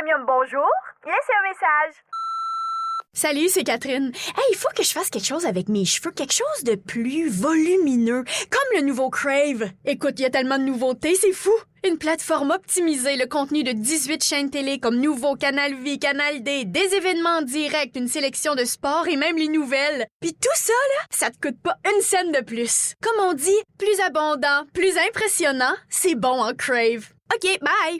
Premium, bonjour. Laissez un message. Salut, c'est Catherine. Hey, il faut que je fasse quelque chose avec mes cheveux, quelque chose de plus volumineux, comme le nouveau Crave. Écoute, il y a tellement de nouveautés, c'est fou. Une plateforme optimisée, le contenu de 18 chaînes télé comme Nouveau, Canal Vie, Canal D, des événements en direct, une sélection de sports et même les nouvelles. Puis tout ça, là, ça te coûte pas une scène de plus. Comme on dit, plus abondant, plus impressionnant, c'est bon en Crave. OK, bye!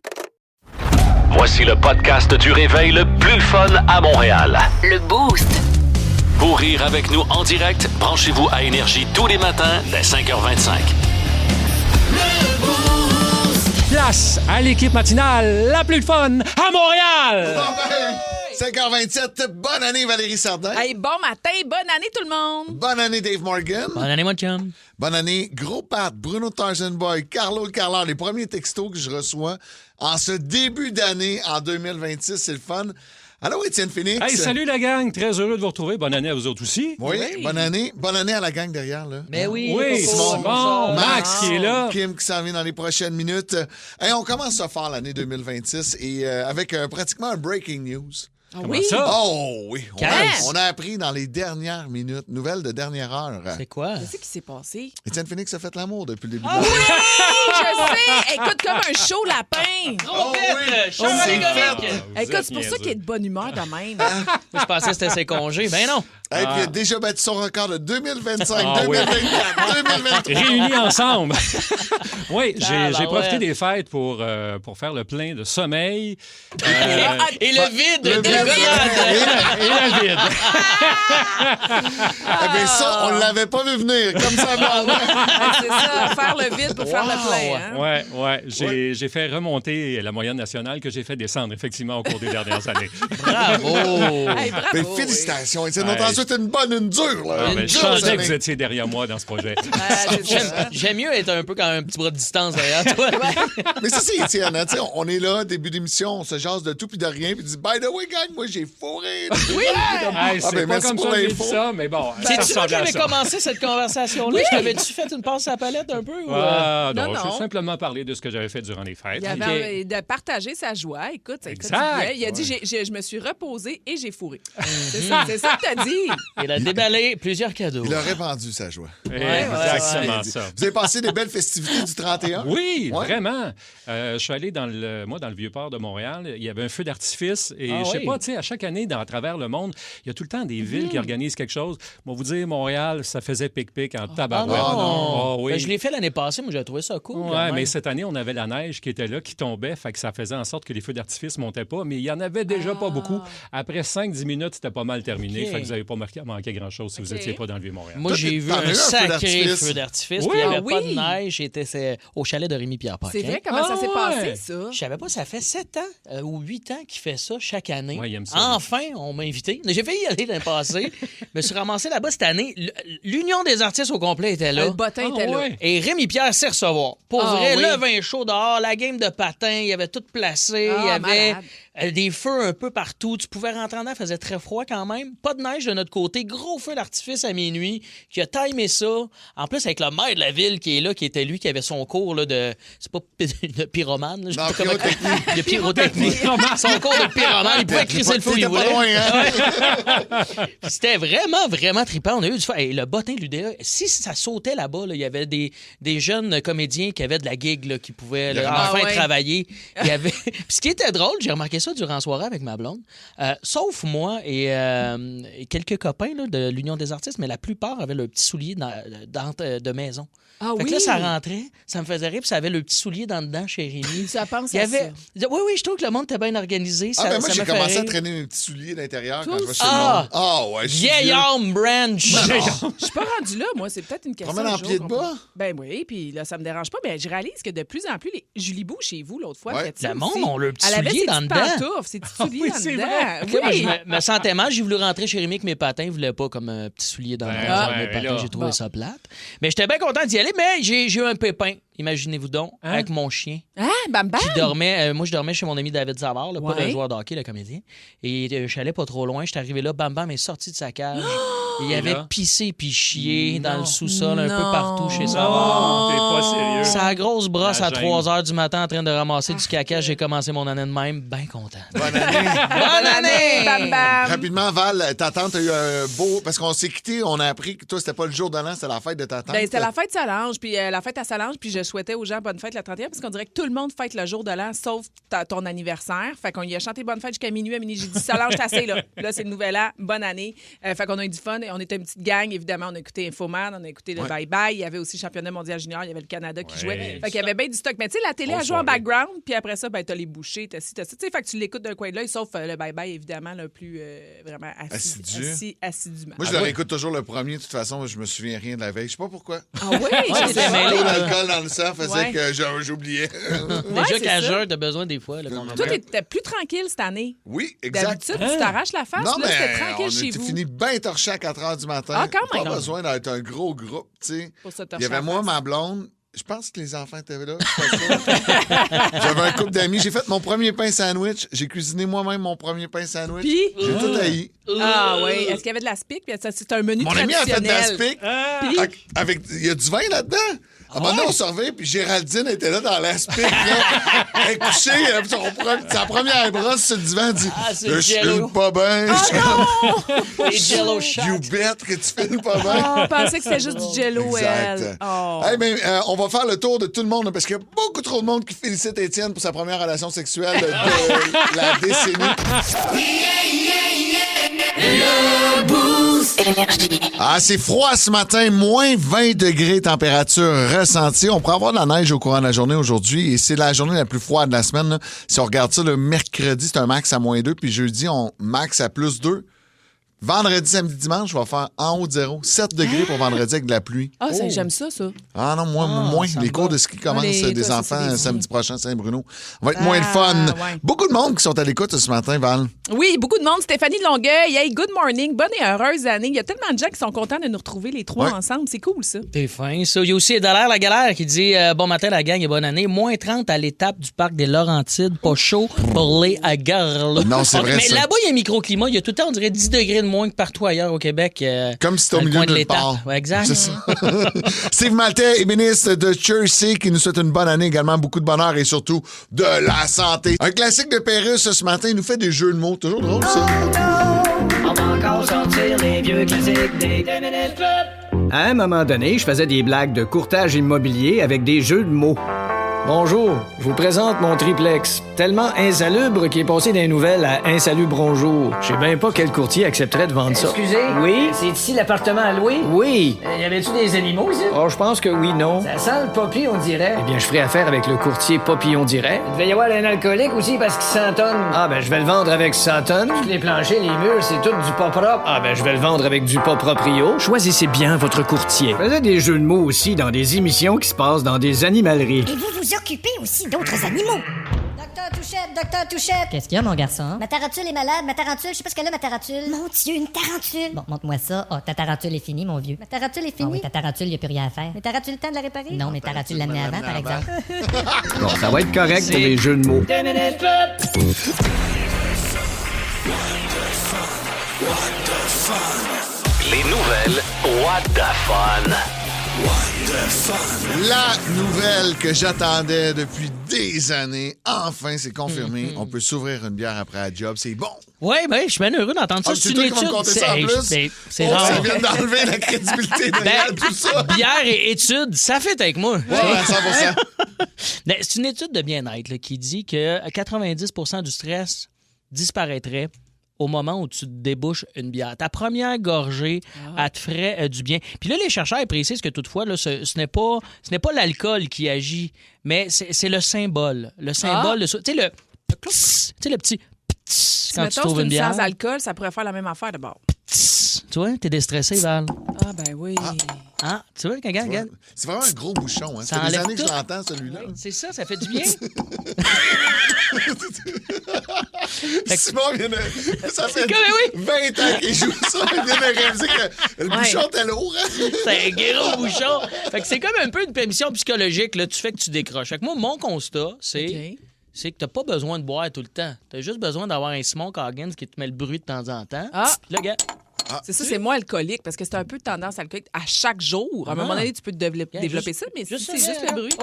Voici le podcast du réveil le plus fun à Montréal. Le Boost. Pour rire avec nous en direct, branchez-vous à Énergie tous les matins dès 5h25. Place à l'équipe matinale la plus fun à Montréal! 5h27, bonne année Valérie Sardin. Hey, bon matin, bonne année tout le monde! Bonne année Dave Morgan. Bonne année, mon chum. Bonne année Gros Pat, Bruno Tarzan Boy, Carlo le Carleur. Les premiers textos que je reçois en ce début d'année en 2026, c'est le fun. Allô, Étienne Phoenix. Hey, salut la gang, très heureux de vous retrouver. Bonne année à vous autres aussi. Oui, bonne année. Bonne année à la gang derrière, là. Mais oui, Oui, Simon, Max qui est là. Kim qui s'en vient dans les prochaines minutes. Hey, on commence ça fort l'année 2026 et avec pratiquement un breaking news. Comment ça? Oh oui, Qu'est-ce? on a appris dans les dernières minutes, nouvelle de dernière heure. C'est quoi? Qu'est-ce qui s'est passé? Étienne Phoenix a fait l'amour depuis le début Ah de l'année. oui, je sais! Écoute, comme un chaud lapin! Oh oui, C'est fait. Écoute, c'est pour ça qu'il est de bonne humeur de même. Je pensais que c'était ses congés. Ben non. Et puis il a déjà battu son record de 2025, Ah, oui. 2024, 2023. Réunis ensemble. Oui, j'ai ouais. profité des fêtes pour faire le plein de sommeil. Et le vide Le de vide. Golade. Et la vide. Eh bien, ça, on l'avait pas vu venir. Comme ça, C'est ça, faire le vide pour faire le plein. Hein? Ouais. J'ai fait remonter la moyenne nationale que j'ai fait descendre, effectivement, au cours des dernières années. Bravo. Hey, bravo! Mais félicitations, Étienne. Ouais. On t'en souhaite une bonne, une dure. Là. Ah, mais je Dure, sentais cette que vous année. étiez derrière moi dans ce projet. J'aime mieux être un peu comme un petit bras de distance derrière toi. Mais ça, c'est Étienne. Hein, tu sais, on est là, début d'émission, on se jase de tout puis de rien, puis dit By the way, gang, moi, j'ai fourré. Oui! Hey, c'est ben, pas merci comme pour ça que j'ai l'info. dit ça, mais bon. ça C'est-tu moi ressemble qui à avais ça. commencé cette conversation-là? Oui. Je t'avais-tu fait une passe à la palette un peu? Ou... Ah, non, Non, non. j'ai simplement parlé de ce que j'avais fait durant les fêtes. Il avait de partager sa joie. Écoute, ça Exact. fait du bien. Il a dit je me suis reposée et j'ai fourré. C'est ça que t'as dit. Il a déballé plusieurs cadeaux. Il a répandu sa joie. Exactement ça. Vous avez passé des belles festivités du 31? Oui, Ouais. vraiment. Je suis allé dans le Vieux-Port de Montréal. Il y avait un feu d'artifice. Et Ah je sais oui. pas, tu sais, à chaque année, à travers le monde, il y a tout le temps des villes qui organisent quelque chose. Moi, vous dire, Montréal, ça faisait pic-pic en Ah tabarouette. non. Ah oui. Ben, je l'ai fait l'année passée, moi j'ai trouvé ça cool. quand Ouais, même. mais cette année, on avait la neige qui était là, qui tombait, fait que ça faisait en sorte que les feux d'artifice montaient pas, mais il y en avait déjà pas beaucoup. Après 5-10 minutes, c'était pas mal terminé, OK. fait que vous n'avez pas manqué grand-chose si vous OK. n'étiez pas dans le Vieux-Montréal. Moi, Toi, j'ai vu t'en as eu un un feu sacré d'artifice. feu d'artifice, Oui. puis il n'y avait Ah pas de oui. neige. C'est au chalet de Rémi-Pierre Paquin. C'est vrai, comment ça s'est Ah, passé, ouais. ça? Je savais pas, ça fait 7 ans ou 8 ans qu'il fait ça chaque année. Ouais, il aime ça. Enfin, on m'a invité. J'ai failli y aller l'année passée. Je me suis ramassé là-bas cette année. L'Union des artistes au complet était là. Le bottin était là. ouais. Et Rémi Pierre sait recevoir. Pour Ah, vrai, oui. le vin chaud dehors, la game de patin, il y avait tout placé, Ah, il y avait malade. des feux un peu partout. Tu pouvais rentrer en dedans, il faisait très froid quand même. Pas de neige de notre côté, gros feu d'artifice à minuit, qui a timé ça. En plus, avec le maire de la ville qui est là, qui était lui, qui avait son cours là, de... C'est pas de pyromane, là, je sais Non, pas comment- pyrotechnie. de pyrotechnie. Son cours de pyromane, il pouvait crisser le feu où il T'étais pas voulait. loin, hein? Puis c'était vraiment, vraiment trippant. On a eu du fun. Et le bottin de l'UDA, si ça sautait là-bas, là, il y avait des jeunes comédiens qui avaient de la gig, là, qui pouvaient là, Ah enfin ouais. travailler. Il y avait... Puis ce qui était drôle, j'ai remarqué ça durant la soirée avec ma blonde, sauf moi et quelques copains là, de l'Union des artistes, mais la plupart avaient le petit soulier de maison. Ah Fait oui? que là, ça rentrait, ça me faisait rire, puis ça avait le petit soulier dans dedans chez Rémi. Ça pense Il y à avait... ça. Oui, je trouve que le monde était bien organisé. Ah, Ça, ben moi, ça j'ai m'a fait commencé à rire. traîner mes petits souliers d'intérieur quand Toi je vais chez aussi? le monde. Ah! Ah, ouais, je suis Vieil vieux. homme branch! Je suis pas rendue là, moi. C'est peut-être une question. Promène en de jour pied de qu'on bas? peut- Ben oui, puis là, ça me dérange pas. Mais je réalise que de plus en plus, Julie Bou, chez vous, l'autre fois, Ouais. fait ça Le monde aussi. ont le petit Elle avait soulier ses dans petites dedans. pantoufles, ses petits souliers oui, dans c'est dedans. vrai. Moi, Oui. je me sentais mal. J'ai voulu rentrer chez Rémi avec mes patins. Il voulait pas comme un petit soulier dans Ben, mes ouais, patins. là. J'ai trouvé Bon. ça plate. Mais j'étais bien content d'y aller. Mais j'ai eu un pépin, imaginez-vous donc, Hein? avec mon chien Ah, bam, bam! qui dormait. Moi, je dormais chez mon ami David Savard, là, pas Ouais. le joueur de hockey, le comédien. Et je suis allé pas trop loin. J'étais arrivé là, bam, bam, est sorti de sa cage. Il avait là? pissé puis chié dans le sous-sol un peu Non. partout chez sa Oh, t'es mère. pas sérieux. Sa grosse brosse La à gêne. 3 h du matin en train de ramasser du caca. J'ai commencé mon année de même, bien content. Bonne année. Bonne année! Bam, bam. Rapidement, Val, ta tante a eu un beau... Parce qu'on s'est quittés, on a appris que toi, c'était pas le jour de l'an, c'était la fête de ta tante. Ben, c'était la fête Solange, puis la fête à Solange, puis je souhaitais aux gens bonne fête le 31 parce qu'on dirait que tout le monde fête le jour de l'an sauf ton anniversaire. Fait qu'on y a chanté bonne fête jusqu'à minuit. À minuit, j'ai dit Solange, t'as assez, là. Là, c'est le nouvel an. Bonne année. Fait qu'on a eu du fun. On était une petite gang, évidemment. On a écouté Infoman, on a écouté le Bye Bye. Il y avait aussi le championnat mondial junior, il y avait le Canada qui jouait. Fait qu'il y avait bien du stock. Mais tu sais, la télé a joué en background, puis après ça, ben, t'as les bouchées, t'as ci, t'as ça. Tu sais, fait que tu l'écoutes d'un coin de l'œil, sauf le Bye Bye, évidemment, le plus vraiment assidûment. Moi, je le réécoute toujours le premier, de toute façon, je me souviens rien de la veille. Je sais pas pourquoi. Ah oui, Ouais, c'est mêlé. L'alcool dans le sang faisait que j'oubliais. Déjà c'est qu'à ça. jeun, t'as besoin des fois. Là, qu'on Toi, appelle. t'étais plus tranquille cette année. Oui, exact. D'habitude, tu t'arraches la face. Non, Là, c'était mais tranquille on chez était vous. fini bien torché à 4 h du matin. Ah, quand même. Pas besoin d'être un gros groupe, tu sais. Pour se Il y torcher avait la moi, face. ma blonde. Je pense que les enfants étaient là. je suis pas sûr. J'avais un couple d'amis. J'ai fait mon premier pain sandwich. J'ai cuisiné moi-même mon premier pain sandwich. Puis? J'ai tout haï. Ah oui. Est-ce qu'il y avait de la spic? Puis c'est un menu Mon ami a fait de la traditionnel. spic. Il y a du vin là-dedans. À un moment donné, on se revient, puis Géraldine était là dans la spic. Là. Elle est couchée, sa première brosse sur le divan, elle dit c'est je Jello. file pas bien. Les Jello shots. You bet que tu files pas bien. Oh, on pensait que c'était juste du jello, elle. Exact. Oh. Hey, ben, on va faire le tour de tout le monde parce qu'il y a beaucoup trop de monde qui félicite Étienne pour sa première relation sexuelle de la décennie. Ah, c'est froid ce matin, moins 20 degrés température ressentie. On pourrait avoir de la neige au courant de la journée aujourd'hui et c'est la journée la plus froide de la semaine. Là. Si on regarde ça, le mercredi, c'est un max à moins 2, puis jeudi, on max à plus 2. Vendredi, samedi, dimanche, je vais faire en haut de 0. 7 degrés pour vendredi avec de la pluie. Ah, j'aime ça. Ah non, moins. ça Les me cours va. de ski commencent Toi, des ça, enfants c'est des samedi prochain à Saint-Bruno. On va être moins le fun. ouais. Beaucoup de monde qui sont à l'écoute ce matin, Val. Oui, beaucoup de monde. Stéphanie de Longueuil. Hey, good morning. Bonne et heureuse année. Il y a tellement de gens qui sont contents de nous retrouver les trois Ouais. ensemble. C'est cool, ça. T'es fin, ça. Il y a aussi Dallaire la galère qui dit bon matin, la gang et bonne année. Moins 30 à l'étape du parc des Laurentides. Pas chaud pour les agarres. Non, c'est vrai, Mais ça. là-bas, il y a un microclimat. Il y a tout le temps, on dirait 10 degrés de moins que partout ailleurs au Québec. Comme si c'était au dans le milieu coin de nulle l'étape. part. Ouais, exact. C'est ça. Steve Maltais, ébéniste de Jersey, qui nous souhaite une bonne année également, beaucoup de bonheur et surtout de la santé. Un classique de Pérusse ce matin, il nous fait des jeux de mots. Toujours drôle, ça. On va encore sortir les vieux classiques des 2 minutes club. À un moment donné, je faisais des blagues de courtage immobilier avec des jeux de mots. Bonjour, je vous présente mon triplex. Tellement insalubre qu'il est passé des nouvelles à insalubre bonjour. Je sais bien pas quel courtier accepterait de vendre ça. Excusez? Oui? C'est ici l'appartement à louer? Oui. Y avait-tu des animaux ici? Oh, je pense que oui, non. Ça sent le poppy, on dirait. Eh bien, je ferai affaire avec le courtier Papillon Direct. Il devait y avoir un alcoolique aussi parce qu'il s'entonne. Ah, ben, je vais le vendre avec 100 tonnes. Les planchers, les murs, c'est tout du pas propre. Ah, ben, je vais le vendre avec du pas proprio. Choisissez bien votre courtier. Je faisais des jeux de mots aussi dans des émissions qui se passent dans des animaleries. Et vous vous occupez aussi d'autres animaux. Docteur Touchette. Qu'est-ce qu'il y a, mon garçon? Ma tarentule est malade. Ma tarentule, je sais pas ce qu'elle a, ma tarentule. Mon Dieu, une tarentule. Bon, montre-moi ça. Ah, ta tarentule est finie, mon vieux. Ma tarentule est Ah finie. oui, ta tarentule, il n'y a plus rien à faire. Mais t'auras-tu le temps de la réparer? Non, mais t'auras-tu l'amener avant, par exemple? Bon, ça va être correct pour les jeux de mots. 2 minutes club. Les nouvelles What the Fun. La nouvelle que j'attendais depuis des années, enfin, c'est confirmé. On peut s'ouvrir une bière après la job. C'est bon. Oui, ben, je suis bien heureux d'entendre ça. Ah, c'est toi qui vas me conter ça en plus? C'est Oh, rare. ça vient d'enlever la crédibilité derrière Ben, tout ça. bière et études, ça fait avec moi. Ouais, 100%. Ben, c'est une étude de bien-être là, qui dit que 90% du stress disparaîtrait au moment où tu débouches une bière. Ta première gorgée, elle te ferait du bien. Puis là, les chercheurs précisent que toutefois, là, ce n'est pas l'alcool qui agit, mais c'est le symbole. Le symbole de ça. Tu sais, le petit Si quand tu mettons, trouves c'est une une bière. sans alcool, ça pourrait faire la même affaire d'abord. Tu vois, t'es déstressé, Val. Ah, ben oui. Ah, tu vois, regarde. C'est vraiment un gros bouchon. Hein. Ça Ça fait des enlève années que je tout. l'entends, celui-là. C'est ça fait du bien. Simon vient de... Ça fait comme, 20 ans qu'il joue ça. Il vient de réaliser que le bouchon était lourd. Hein? C'est un gros bouchon. Fait que c'est comme un peu une permission psychologique. Là, tu fais que tu décroches. Fait que moi, mon constat, c'est que t'as pas besoin de boire tout le temps. T'as juste besoin d'avoir un Simon Coggins qui te met le bruit de temps en temps. Ah. Là, gars, C'est ça, c'est moins alcoolique parce que c'est un peu tendance alcoolique à chaque jour. À un moment donné, tu peux développer ça, mais c'est juste le bruit.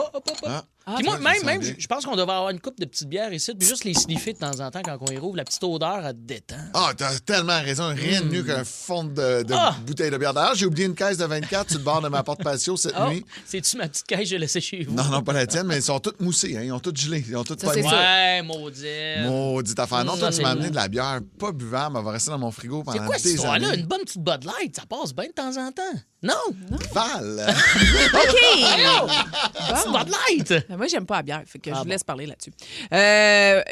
Puis moi, même je pense qu'on devrait avoir une coupe de petites bières ici, puis juste les sniffer de temps en temps quand on y rouvre. La petite odeur, elle te détend. Ah, t'as tellement raison. Rien de mieux qu'un fond de bouteille de bière. D'ailleurs, j'ai oublié une caisse de 24 sur le bord de ma porte patio cette nuit. C'est-tu ma petite caisse que j'ai laissée chez vous? Non, pas la tienne, mais ils sont toutes moussées. Hein. Ils ont toutes gelé. Ils ont toutes pas Ouais, maudite. Maudite affaire. Non, toi, tu m'as amené de la bière pas buvable. Elle va rester dans mon frigo pendant des années. C'est quoi cette histoire-là? Une bonne petite Bud Light, ça passe bien de temps en temps. Non. Val. OK. Bon. Bud Light. Moi, j'aime pas la bière, fait que je vous laisse parler là-dessus.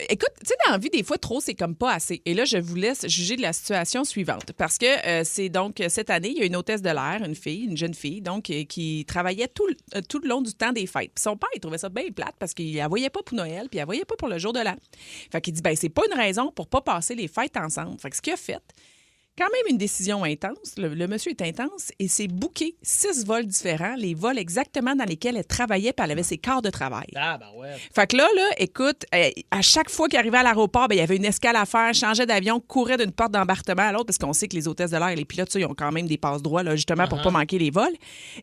Écoute, tu sais, dans la vie, des fois, trop, c'est comme pas assez. Et là, je vous laisse juger de la situation suivante. Parce que c'est donc, cette année, il y a une hôtesse de l'air, une jeune fille, donc, qui travaillait tout le long du temps des fêtes. Puis son père, il trouvait ça bien plate parce qu'il la voyait pas pour Noël, puis elle voyait pas pour le jour de l'an. Fait qu'il dit, ben c'est pas une raison pour pas passer les fêtes ensemble. Fait que ce qu'il a fait, quand même une décision intense. Le monsieur est intense et s'est booké 6 vols différents, les vols exactement dans lesquels elle travaillait, puis elle avait ses quarts de travail. Ah, ben ouais. Fait que là, écoute, à chaque fois qu'il arrivait à l'aéroport, il y avait une escale à faire, changeait d'avion, courait d'une porte d'embarquement à l'autre, parce qu'on sait que les hôtesses de l'air et les pilotes, ils ont quand même des passe-droits, là, justement, pour pas manquer les vols.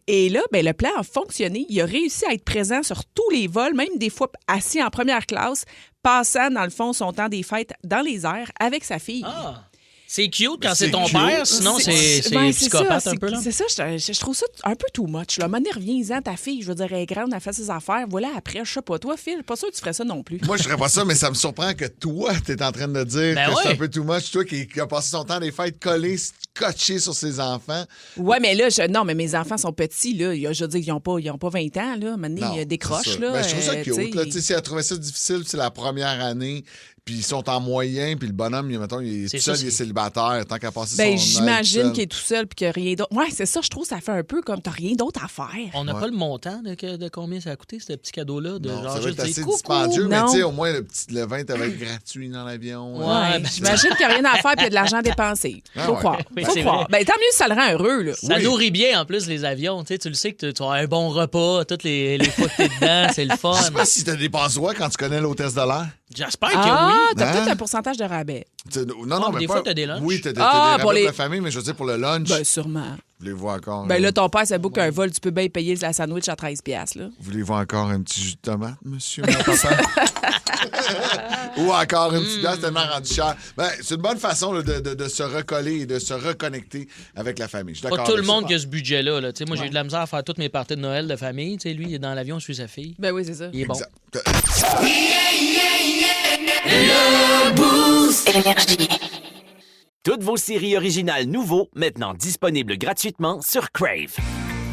Et là, le plan a fonctionné. Il a réussi à être présent sur tous les vols, même des fois assis en première classe, passant, dans le fond, son temps des fêtes dans les airs avec sa fille. Ah! C'est cute quand c'est ton père, sinon c'est psychopathe un peu. Là. C'est ça, je trouve ça un peu too much. Là. Maintenant, reviens-en, ta fille, je veux dire, elle est grande, elle fait ses affaires. Voilà, après, je sais pas, toi, Phil, je suis pas sûr que tu ferais ça non plus. Moi, je ferais pas ça, mais ça me surprend que toi, t'es en train de dire que c'est un peu too much. Toi qui a passé son temps des fêtes collé, scotché sur ses enfants. Ouais, mais là, non, mais mes enfants sont petits, là. Je veux dire, ils ont pas 20 ans, là. Maintenant, ils décrochent, là. Ben, je trouve ça cute, là. Tu sais, si elle trouvait ça difficile, c'est la première année. Puis ils sont en moyen, puis le bonhomme, mettons, il est tout seul, il est célibataire, tant qu'à passer son j'imagine qu'il est tout seul, puis qu'il n'y a rien d'autre. Ouais, c'est ça, je trouve, ça fait un peu comme t'as rien d'autre à faire. On n'a pas le montant de combien ça a coûté, ce petit cadeau-là? De non, genre, ça va être assez coucou, dispendieux, mais tu sais, au moins, le vin, t'avais gratuit dans l'avion. Ouais, j'imagine qu'il n'y a rien à faire, puis il y a de l'argent dépensé. Faut croire. Faut croire. Ben, tant mieux si ça le rend heureux, là. Ça nourrit bien, en plus, les avions. Tu le sais que tu as un bon repas, toutes les fois que t'es dedans, c'est le fun. Je sais pas si t'as des passe-droits quand tu connais l'hôtesse de l'air. J'espère que oui. T'as peut-être un pourcentage de rabais. Non, mais des fois, t'as des lunchs. Oui, t'as des rabais pour de la famille, mais je veux dire, pour le lunch. Ben, sûrement. Voulez-vous encore... Ben là, ton père, ça book un vol, tu peux bien payer la sandwich à 13$, là. Voulez-vous encore un petit jus de tomate, monsieur mon papa? Ou encore une petite glace tellement rendu cher. Ben, c'est une bonne façon là, de se recoller et de se reconnecter avec la famille. Je suis d'accord. Pas tout le monde qui a ce budget-là. Là. Moi, j'ai eu de la misère à faire toutes mes parties de Noël de famille. T'sais, lui, il est dans l'avion, je suis sa fille. Ben oui, c'est ça. Il est bon. Le Boost Énergie. Toutes vos séries originales nouveaux, maintenant disponibles gratuitement sur Crave.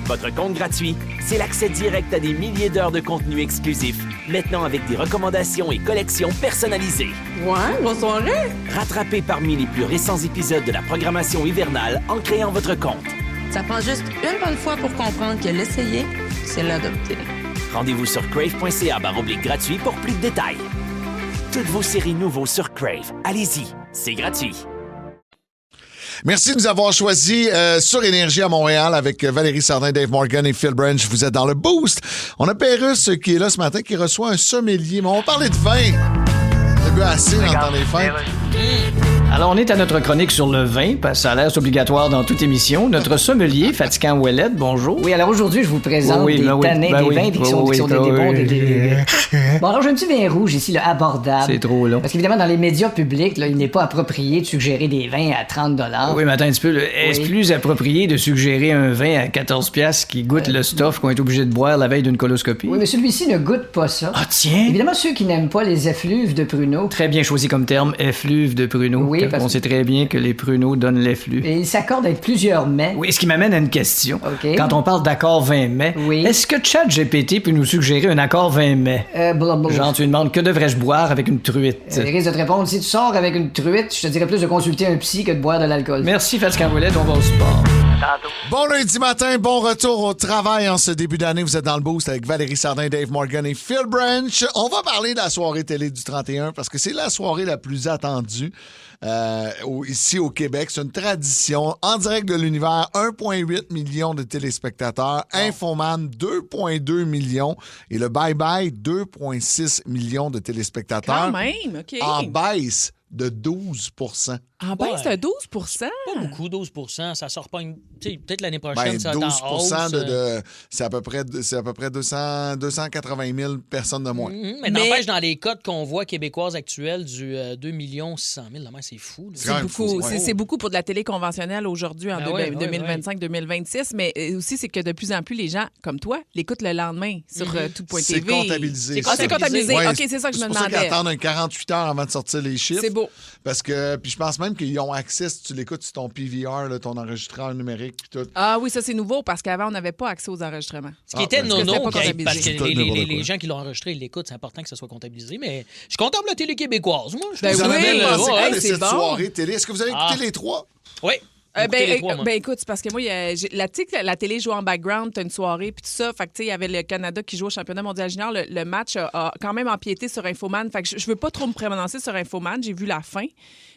Votre compte gratuit, c'est l'accès direct à des milliers d'heures de contenu exclusif, maintenant avec des recommandations et collections personnalisées. Ouais, bonne soirée! Rattrapez parmi les plus récents épisodes de la programmation hivernale en créant votre compte. Ça prend juste une bonne fois pour comprendre que l'essayer, c'est l'adopter. Rendez-vous sur crave.ca/gratuit pour plus de détails. Toutes vos séries nouveaux sur Crave. Allez-y, c'est gratuit. Merci de nous avoir choisis sur Énergie à Montréal avec Valérie Sardin, Dave Morgan et Phil Branch. Vous êtes dans le Boost. On a Pérusse qui est là ce matin, qui reçoit un sommelier. Mais on va parler de vin. T'as bu assez dans le temps des fêtes? Alors, on est à notre chronique sur le vin, parce que ça a l'air obligatoire dans toute émission. Notre sommelier, Fatigant Ouellette, bonjour. Oui, alors aujourd'hui, je vous présente des tanins, des vins qui sont des bons. Bon, alors j'ai un petit vin rouge ici, là, abordable. C'est trop long. Parce qu'évidemment, dans les médias publics, là, il n'est pas approprié de suggérer des vins à 30 $. Oui, mais attends un petit peu. Est-ce plus approprié de suggérer un vin à 14$ qui goûte le stuff qu'on est obligé de boire la veille d'une coloscopie? Oui, mais celui-ci ne goûte pas ça. Ah, tiens! Évidemment, ceux qui n'aiment pas les effluves de pruneaux. Très bien choisi comme terme, effluves de pruneaux. Oui, on sait très bien que les pruneaux donnent l'effluve. Et il s'accorde avec plusieurs mets. Oui, ce qui m'amène à une question. OK. Quand on parle d'accord 20 mets, est-ce que ChatGPT peut nous suggérer un accord 20 mets? Genre, tu lui demandes que devrais-je boire avec une truite? Il risque de te répondre, si tu sors avec une truite, je te dirais plus de consulter un psy que de boire de l'alcool. Merci, Fatigant Ouellette, on va au sport. Bon lundi matin, bon retour au travail en ce début d'année. Vous êtes dans le Boost avec Valérie Sardin, Dave Morgan et Phil Branch. On va parler de la soirée télé du 31 parce que c'est la soirée la plus attendue ici au Québec. C'est une tradition. En direct de l'univers, 1,8 million de téléspectateurs. Infoman, 2,2 millions. Et le Bye Bye, 2,6 millions de téléspectateurs. Quand même, OK. En baisse de 12 En baisse Ouais. de 12 Pas beaucoup, 12 ça sort pas peut-être l'année prochaine, Ben, ça va être en 12 hausse. c'est à peu près 280 000 personnes de moins. Mais n'empêche, dans les codes qu'on voit québécoises actuelles du 2 600 000, c'est fou. Là. C'est beaucoup. C'est beaucoup pour de la télé conventionnelle aujourd'hui, en 2025-2026. Mais aussi, c'est que de plus en plus, les gens, comme toi, l'écoutent le lendemain sur tout.tv. C'est comptabilisé. C'est comptabilisé. Ouais, OK, c'est ça que je me demandais. C'est pour ça qu'ils attendent un 48 heures avant de sortir les chiffres. C'est beau. Parce que, puis je pense même qu'ils ont accès, si tu l'écoutes sur ton PVR, là, ton enregistreur numérique, puis tout. Ah oui, ça, c'est nouveau parce qu'avant, on n'avait pas accès aux enregistrements. Ce qui était nono, parce que les les gens qui l'ont enregistré, ils l'écoutent, c'est important que ça soit comptabilisé. Mais je suis content de la télé québécoise, moi. Vous en avez pensé quoi de c'est cette bon. soirée télé? Est-ce que vous avez écouté les trois? Oui. Écoute, c'est parce que moi, la télé joue en background, t'as une soirée, puis tout ça. Fait que, tu sais, il y avait le Canada qui joue au championnat mondial junior. Le match a quand même empiété sur Infoman. Fait que je veux pas trop me prononcer sur Infoman. J'ai vu la fin.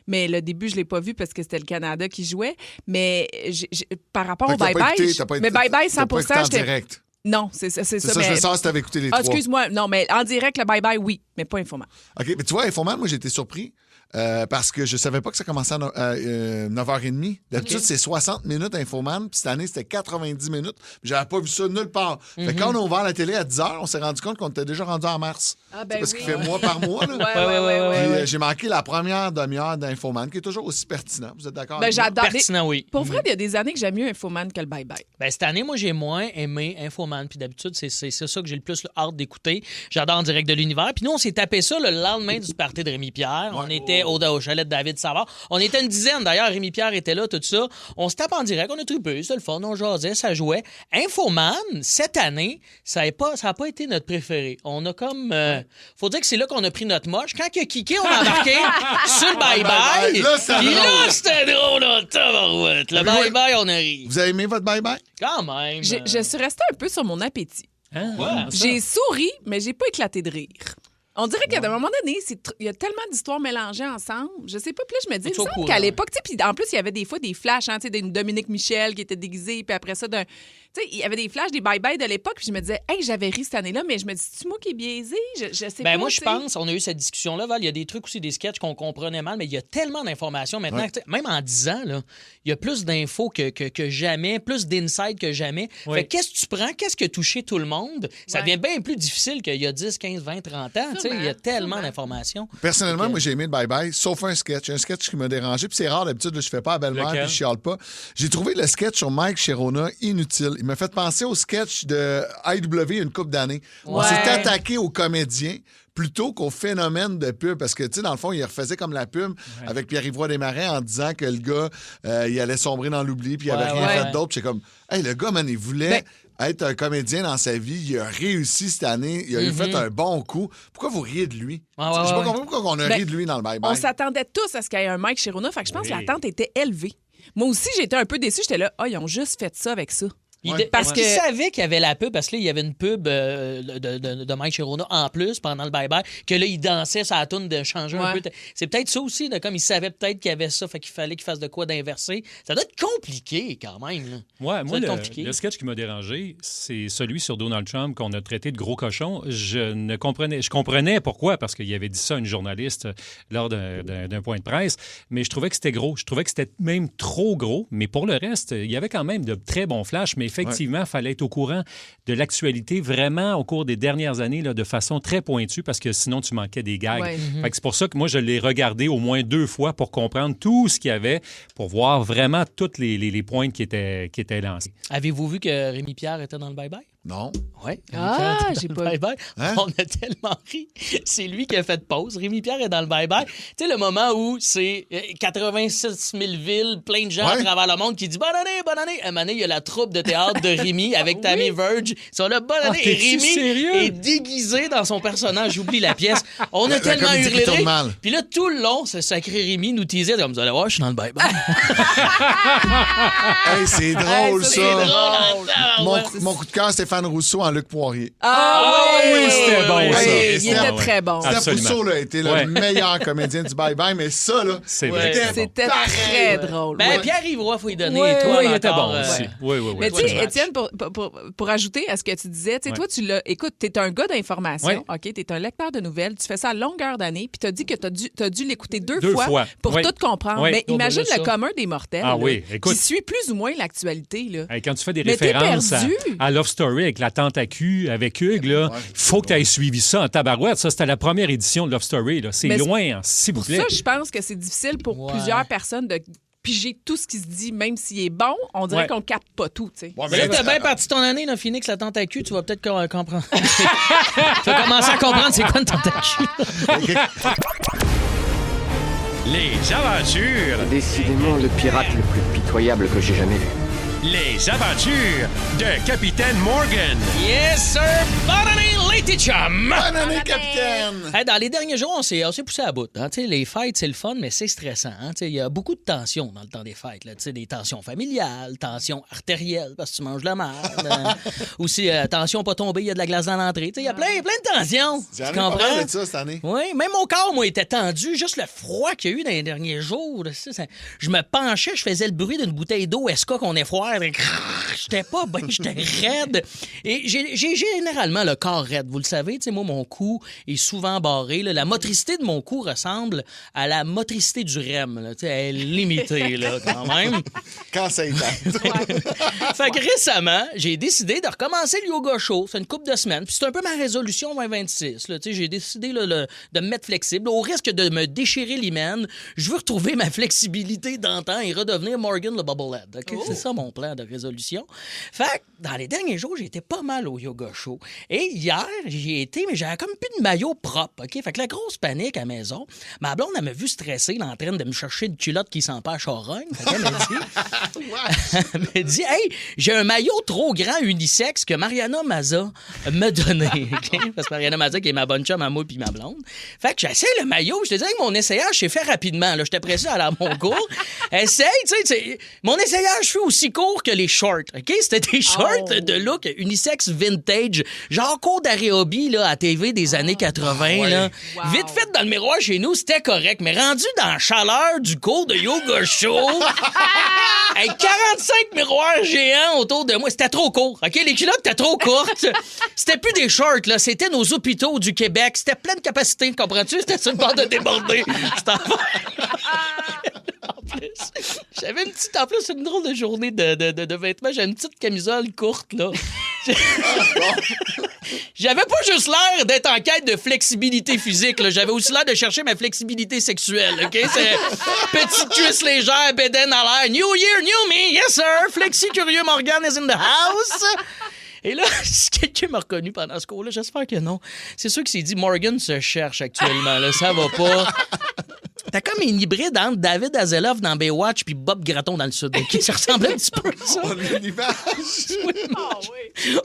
Mais le début, je l'ai pas vu parce que c'était le Canada qui jouait. Mais par rapport au bye-bye... Mais bye-bye, 100%, j'étais... direct. Non, c'est ça. C'est ça, je veux savoir si t'avais écouté les trois. Excuse-moi. Non, mais en direct, le bye-bye, oui. Mais pas Infoman. OK, mais tu vois, Infoman, moi, j'ai été surpris. Parce que je savais pas que ça commençait à 9h30. D'habitude, c'est 60 minutes Infoman, puis cette année, c'était 90 minutes. J'avais pas vu ça nulle part. Fait que quand on a ouvert la télé à 10h, on s'est rendu compte qu'on était déjà rendu en mars. Parce qu'il fait mois par mois. Là. Puis, j'ai manqué la première demi-heure d'Infoman, qui est toujours aussi pertinent. Vous êtes d'accord? J'adore. Pertinent, oui. Pour vrai, il y a des années que j'aime mieux Infoman que le bye-bye. Cette année, moi, j'ai moins aimé Infoman. Puis d'habitude, c'est ça que j'ai le plus hâte d'écouter. J'adore En direct de l'univers. Puis nous, on s'est tapé ça le lendemain du party de Rémi-Pierre. On était au chalet de David Savard. On était une dizaine, d'ailleurs. Rémi-Pierre était là, tout ça. On se tape en direct, on a trippé, c'était le fun, on jasait, ça jouait. Infoman, cette année, ça n'a pas été notre préféré. On a comme... faut dire que c'est là qu'on a pris notre moche. Quand il a kické, on a embarqué sur le bye-bye. Puis là, c'était drôle, là, tabarouette. Le bye-bye, on arrive. Vous avez aimé votre bye-bye? Quand même. Je suis restée un peu sur mon appétit. Hein? J'ai souri, mais j'ai pas éclaté de rire. On dirait qu'à un moment donné, il y a tellement d'histoires mélangées ensemble. Je sais pas, puis là, je me dis, il me semble qu'à l'époque, tu sais, puis en plus, il y avait des fois des flashs, hein, tu sais, d'une Dominique Michel qui était déguisée, puis après ça, tu sais, il y avait des flashs, des bye-bye de l'époque, puis je me disais, hey, j'avais ri cette année-là, mais je me dis, c'est-tu moi qui est biaisé? Je sais pas. Moi, je pense, on a eu cette discussion-là, Val, il y a des trucs aussi, des sketchs qu'on comprenait mal, mais il y a tellement d'informations maintenant, même en 10 ans, là, il y a plus d'infos que jamais, plus d'insights que jamais. Oui. Fait qu'est-ce que tu prends? Qu'est-ce qui a touché tout le monde? Ça devient bien plus difficile qu'il y a 10, 15, 20, 30 ans. Tu sais, il y a tellement d'informations. Personnellement, moi, j'ai aimé le bye-bye, sauf un sketch qui m'a dérangé. Puis c'est rare, d'habitude, là, je fais pas à belle-mère puis je chiale pas. J'ai trouvé le sketch sur Mike Chirona inutile. Il m'a fait penser au sketch de IW une couple d'années. On s'est attaqué aux comédiens plutôt qu'au phénomène de pub. Parce que, tu sais, dans le fond, il refaisait comme la pub avec Pierre-Yves Desmarais en disant que le gars, il allait sombrer dans l'oubli puis il avait rien fait d'autre. Puis c'est comme, hey, le gars, man, il voulait... être un comédien dans sa vie, il a réussi cette année, il a fait un bon coup. Pourquoi vous riez de lui? Je n'ai pas compris pourquoi on a ri de lui dans le bye-bye. On s'attendait tous à ce qu'il y ait un Mike Chirona, fait que je pense que l'attente était élevée. Moi aussi, j'étais un peu déçue. J'étais là, ils ont juste fait ça avec ça. Parce qu'il savait qu'il y avait la pub, parce que là, il y avait une pub de Mike Chirona en plus pendant le bye-bye, que là, il dansait sa toune de changer un peu. C'est peut-être ça aussi, comme il savait peut-être qu'il y avait ça, fait qu'il fallait qu'il fasse de quoi d'inverser. Ça doit être compliqué quand même. Là. Ouais, moi, le sketch qui m'a dérangé, c'est celui sur Donald Trump qu'on a traité de gros cochon. Je comprenais pourquoi, parce qu'il avait dit ça à une journaliste lors d'un point de presse, mais je trouvais que c'était gros. Je trouvais que c'était même trop gros, mais pour le reste, il y avait quand même de très bons flashs, mais effectivement, il fallait être au courant de l'actualité vraiment au cours des dernières années là, de façon très pointue parce que sinon, tu manquais des gags. Fait que c'est pour ça que moi, je l'ai regardé au moins 2 fois pour comprendre tout ce qu'il y avait, pour voir vraiment toutes les pointes qui étaient lancées. Avez-vous vu que Rémi-Pierre était dans le bye-bye? Non. Oui. J'ai pas vu. Hein? On a tellement ri. C'est lui qui a fait pause. Rémi-Pierre est dans le bye-bye. Tu sais, le moment où c'est 86 000 villes, plein de gens à travers le monde qui disent « Bonne année, bonne année ». À un moment donné, il y a la troupe de théâtre de Rémi avec Tammy Verge. Ils sont là « Bonne année ». Et Rémi est déguisé dans son personnage. J'oublie la pièce. On a tellement hurlé. Puis là, tout le long, ce sacré Rémi nous teasait comme « Vous allez voir, je suis dans le bye-bye ». Hey, c'est drôle, ça. C'est drôle. Mon coup de cœur, c'était Stéphane Rousseau en Luc Poirier. oui, c'était bon, ça. Il était très bon. Stéphane Rousseau a été le meilleur comédien du bye-bye, mais ça, là, c'est vrai. C'était très drôle. Ben, Pierre-Yves Roy, il faut lui donner. Oui, toi, il était encore, bon aussi. Oui. Mais tu sais, Étienne, pour ajouter à ce que tu disais, tu sais, toi, écoute, t'es un gars d'information, OK? T'es un lecteur de nouvelles, tu fais ça à longueur d'année, puis t'as dit que t'as dû l'écouter deux fois pour tout comprendre. Oui. Mais imagine le commun des mortels écoute, qui suit plus ou moins l'actualité. Là. Quand tu fais des références à Love Story avec la tante à cul, avec Hugues, il faut que tu aies suivi ça en tabarouette. Ça, c'était la première édition de Love Story. Là. C'est loin, s'il vous plaît. Pour ça, je pense que c'est difficile pour plusieurs personnes de piger tout ce qui se dit, même s'il est bon, on dirait qu'on capte pas tout. Mais là, t'as bien parti ton année, là, Phoenix, la tente à cul, tu vas peut-être comprendre. Tu vas commencer à comprendre c'est quoi une tente à cul. Les aventures. Décidément le pirate le plus pitoyable que j'ai jamais vu. Les aventures de Capitaine Morgan. Yes, sir! Bonne année, Lady Chum! Bonne année, Capitaine! Hey, dans les derniers jours, on s'est poussé à bout. Hein? Les fêtes, c'est le fun, mais c'est stressant. Hein? Il y a beaucoup de tensions dans le temps des fêtes. Là. Des tensions familiales, tensions artérielles, parce que tu manges la merde. Aussi, tension pas tomber, il y a de la glace dans l'entrée. Il y a plein de tensions. J'en ai pas parlé de ça cette année. Oui, même mon corps, moi, était tendu. Juste le froid qu'il y a eu dans les derniers jours. Je me penchais, je faisais le bruit d'une bouteille d'eau SK qu'on effoire. J'étais pas bien, j'étais raide. Et j'ai généralement le corps raide. Vous le savez, moi, mon cou est souvent barré. Là. La motricité de mon cou ressemble à la motricité du REM. Là. Elle est limitée, là, quand même. Quand ça est Fait que récemment, j'ai décidé de recommencer le yoga chaud. C'est une couple de semaines. Puis c'est un peu ma résolution 2026. Là. J'ai décidé là, de me mettre flexible. Au risque de me déchirer l'hymen, je veux retrouver ma flexibilité d'antan et redevenir Morgan le Bubblehead. Okay? C'est ça mon plan de résolution. Fait que dans les derniers jours, j'ai été pas mal au yoga show. Et hier, j'y ai été, mais j'avais comme plus de maillot propre. OK? Fait que la grosse panique à la maison. Ma blonde, elle m'a vu stressée, en train de me chercher une culotte qui sent pas à charogne. Fait qu'elle m'a dit, hey, j'ai un maillot trop grand unisexe que Mariana Maza m'a donné. Okay? Parce que Mariana Maza, qui est ma bonne chum à moi puis ma blonde. Fait que j'essaie le maillot. Je te disais que mon essayage s'est fait rapidement. J'étais pressé à aller à mon cours. Essaye, tu sais, mon essayage fut aussi court que les shorts, OK? C'était des shorts de look unisex vintage, genre cours d'aérobie là, à TV des années 80. Là. Wow. Vite fait dans le miroir chez nous, c'était correct, mais rendu dans la chaleur du cours de yoga show, avec 45 miroirs géants autour de moi, c'était trop court, OK? Les culottes étaient trop courtes. C'était plus des shorts, là, c'était nos hôpitaux du Québec. C'était plein de capacité, comprends-tu? C'était sur le bord de déborder. C'était en plus, j'avais une petite... En plus, c'est une drôle de journée de vêtements. J'avais une petite camisole courte, là. J'avais pas juste l'air d'être en quête de flexibilité physique, là. J'avais aussi l'air de chercher ma flexibilité sexuelle, OK? C'est petite cuisse légère, bédaine à l'air. New year, new me, yes sir! Flexi curieux Morgan is in the house! Et là, si quelqu'un m'a reconnu pendant ce cours-là, j'espère que non. C'est sûr qu'il s'est dit, Morgan se cherche actuellement, là. Ça va pas. T'as comme une hybride entre David Hasselhoff dans Baywatch puis Bob Gratton dans le Sud. Okay? Ça ressemble un petit peu à ça.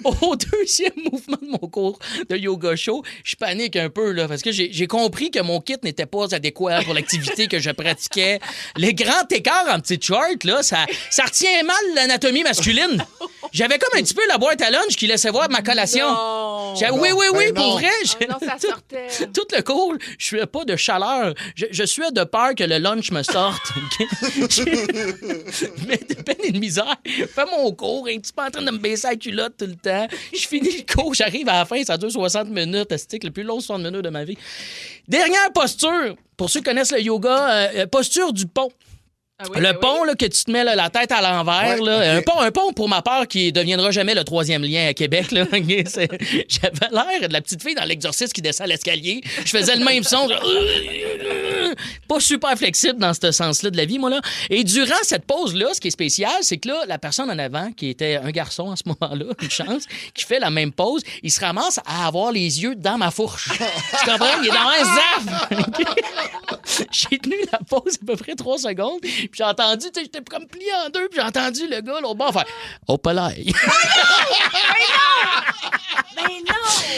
Au deuxième mouvement de mon cours de yoga show, je panique un peu là, parce que j'ai compris que mon kit n'était pas adéquat pour l'activité que je pratiquais. Les grands écarts en petite short, là, ça retient mal l'anatomie masculine. J'avais comme un petit peu la boîte à lunch qui laissait voir ma collation. Oui, pour vrai. Non, ça sortait. Tout le cours, je suis pas de chaleur. Je suis de peur que le lunch me sorte. Mais de peine et de misère, je fais mon cours, un petit peu en train de me baisser la culotte tout le temps. Je finis le cours, j'arrive à la fin, ça dure 60 minutes. C'est le plus long 60 minutes de ma vie. Dernière posture, pour ceux qui connaissent le yoga, posture du pont. Ah oui, le pont là, que tu te mets là, la tête à l'envers, là, okay. un pont pour ma part qui deviendra jamais le troisième lien à Québec. Là. J'avais l'air de la petite fille dans l'exorciste qui descend l'escalier. Je faisais le même son. Pas super flexible dans ce sens-là de la vie, moi. Là. Et durant cette pause-là, ce qui est spécial, c'est que là, la personne en avant, qui était un garçon à ce moment-là, une chance, qui fait la même pause, il se ramasse à avoir les yeux dans ma fourche. Tu comprends? Il est dans un zaf! J'ai tenu la pause à peu près 3 secondes. Puis j'ai entendu, tu sais, j'étais comme plié en deux. Puis j'ai entendu le gars, l'autre bord, faire « Oh, palais! » Mais non!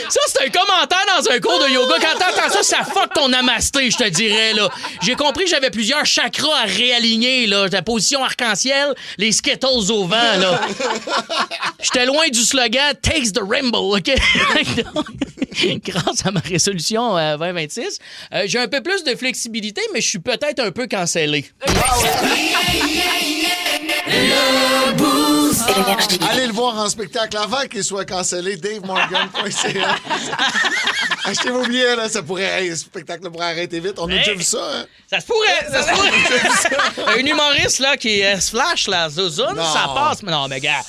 Ça, c'est un commentaire dans un cours de yoga. Quand t'entends ça, ça fuck ton namasté, je te dirais, là. J'ai compris que j'avais plusieurs chakras à réaligner, là. La position arc-en-ciel, les Skittles au vent, là. J'étais loin du slogan « Taste the Rainbow », OK? Grâce à ma résolution 2026, j'ai un peu plus de flexibilité, mais je suis peut-être un peu cancellé. Allez le voir en spectacle avant qu'il soit cancellé. DaveMorgan.ca. Achetez vos billets, là. Ça pourrait. Le spectacle pourrait arrêter vite. On a déjà vu ça, hein? Ça se pourrait. Un humoriste, là, qui se flash, là, Zozone, ça passe. Non, mais gars.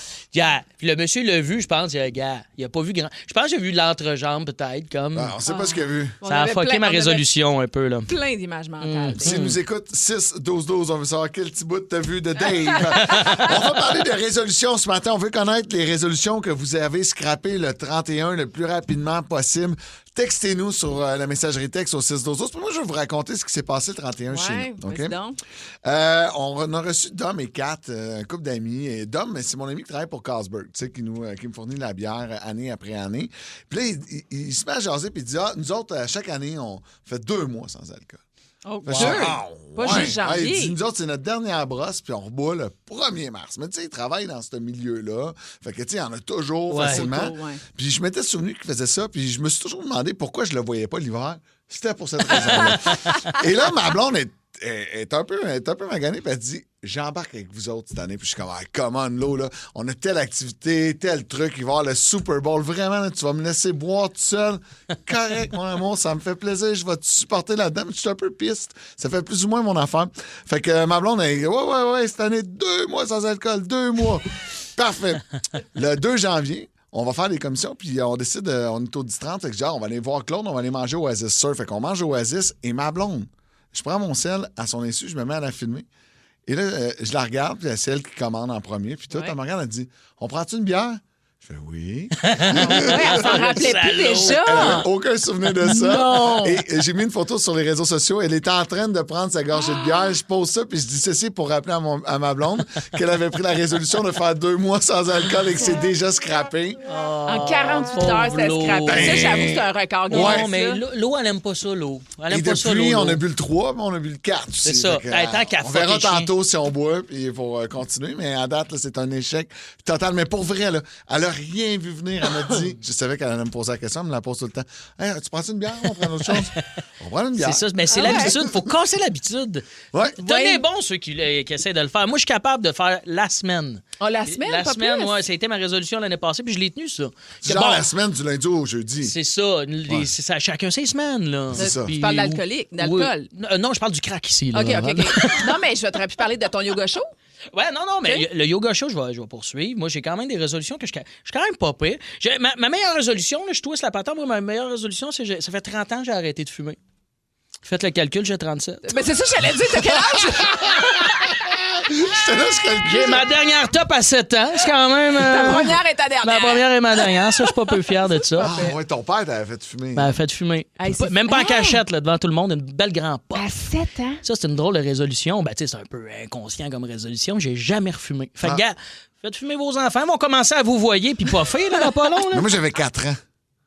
Puis le monsieur l'a vu, je pense, gars, il a pas vu grand. Je pense que j'ai vu l'entrejambe, peut-être, comme. Ah, on sait pas ce qu'il a vu. Ça a fucké ma résolution un peu, là. Plein d'images mentales. S'il nous écoute, 6-12-12, on veut savoir quel petit bout t'as vu de Dave. On va parler de résolutions ce matin. On veut connaître les résolutions que vous avez scrappées le 31 le plus rapidement possible. Textez-nous sur la messagerie texte au 6-12-12. Moi, je vais vous raconter ce qui s'est passé le 31 chez nous. Okay? On a reçu Dom et Kat, un couple d'amis. Et Dom, c'est mon ami qui travaille pour Carlsberg, tu sais, qui me fournit la bière année après année. Puis là, il se met à jaser et il dit nous autres, chaque année, on fait 2 mois sans alcool. Oh, pas juste janvier. Il dit, nous autres, c'est notre dernière brosse, puis on reboit le 1er mars. Mais tu sais, il travaille dans ce milieu-là. Fait que, tu sais, il y en a toujours facilement. Puis je m'étais souvenu qu'il faisait ça, puis je me suis toujours demandé pourquoi je le voyais pas l'hiver. C'était pour cette raison-là. Et là, ma blonde est un peu maganée, puis elle dit j'embarque avec vous autres cette année. Puis je suis comme come on, l'eau, là. On a telle activité, tel truc. Il va y avoir le Super Bowl. Vraiment, là, tu vas me laisser boire tout seul. Correct, mon amour, ça me fait plaisir. Je vais te supporter là-dedans. Mais je suis un peu piste. Ça fait plus ou moins mon affaire. Fait que ma blonde, elle dit ouais, cette année, 2 mois sans alcool. 2 mois. Parfait. Le 2 janvier, on va faire des commissions, puis on décide, on est au 10-30, fait que genre, on va aller voir Claude, on va aller manger au Oasis Surf. Fait qu'on mange au Oasis, et ma blonde, je prends mon sel à son insu, je me mets à la filmer. Et là, je la regarde, puis c'est elle qui commande en premier. Puis tout, elle me regarde, elle dit on prend-tu une bière? Je fais oui. Elle s'en rappelait plus déjà. Elle n'avait aucun souvenir de ça. Non. Et j'ai mis une photo sur les réseaux sociaux. Elle était en train de prendre sa gorgée de bière. Je pose ça, puis je dis ceci pour rappeler à ma blonde qu'elle avait pris la résolution de faire 2 mois sans alcool et que c'est déjà scrappé. En 48 heures, c'était scrappé. Ça, j'avoue que c'est un record. Non, mais l'eau, elle aime pas ça, l'eau. Elle aime et pas depuis, ça, l'eau. on a bu le 3, mais on a bu le 4 aussi. C'est ça. On verra tantôt si on boit, puis pour continuer. Mais à date, là, c'est un échec total. Mais pour vrai, là, elle a rien vu venir. Elle m'a dit, je savais qu'elle allait me poser la question, elle me la pose tout le temps. Hey, tu prends une bière? On prend autre chose? On prend une bière. C'est ça, mais c'est l'habitude. Faut casser l'habitude. Ouais. Tenez bon ceux qui essaient de le faire. Moi, je suis capable de faire la semaine. Oh, la semaine? La pas semaine, plus. ouais, ça a été ma résolution l'année passée, puis je l'ai tenue, ça. Genre la semaine du lundi au jeudi. C'est ça. C'est ça. Chacun ses semaines, là. C'est ça. Tu parles d'alcoolique, d'alcool? Oui. Non, je parle du crack ici, là. OK. Non, mais je t'aurais pu parler de ton yoga show. Ouais, non, mais le yoga show, je vais poursuivre. Moi, j'ai quand même des résolutions que je suis quand même pas pire. Ma meilleure résolution, là, je twist la patente, moi, ma meilleure résolution, c'est que ça fait 30 ans que j'ai arrêté de fumer. Faites le calcul, j'ai 37. Mais c'est ça que j'allais dire, t'as quel âge? J'ai ma dernière top à 7 ans. C'est quand même. Ta première et ta dernière. Ma première et ma dernière. Ça, je suis pas peu fier de ça. Ah, ouais, ton père t'avait fait fumer. Ben, fait fumer. Hey, même pas en cachette, là, devant tout le monde, une belle grande pop. À 7 ans? Ça, c'est une drôle de résolution. Ben, tu sais, c'est un peu inconscient comme résolution. J'ai jamais refumé. Fait que, gars, faites fumer vos enfants. Ils vont commencer à vous voyer puis pas faire, là, pas long, là. Mais moi, j'avais 4 ans.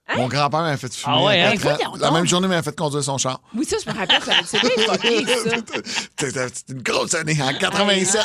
Hein? Mon grand-père m'a fait fumer. Ah ouais, à 4 ans. La même journée, il m'a fait conduire son char. Oui, ça, je me rappelle. C'est bien fucké, ça. C'était une grosse année, en 87.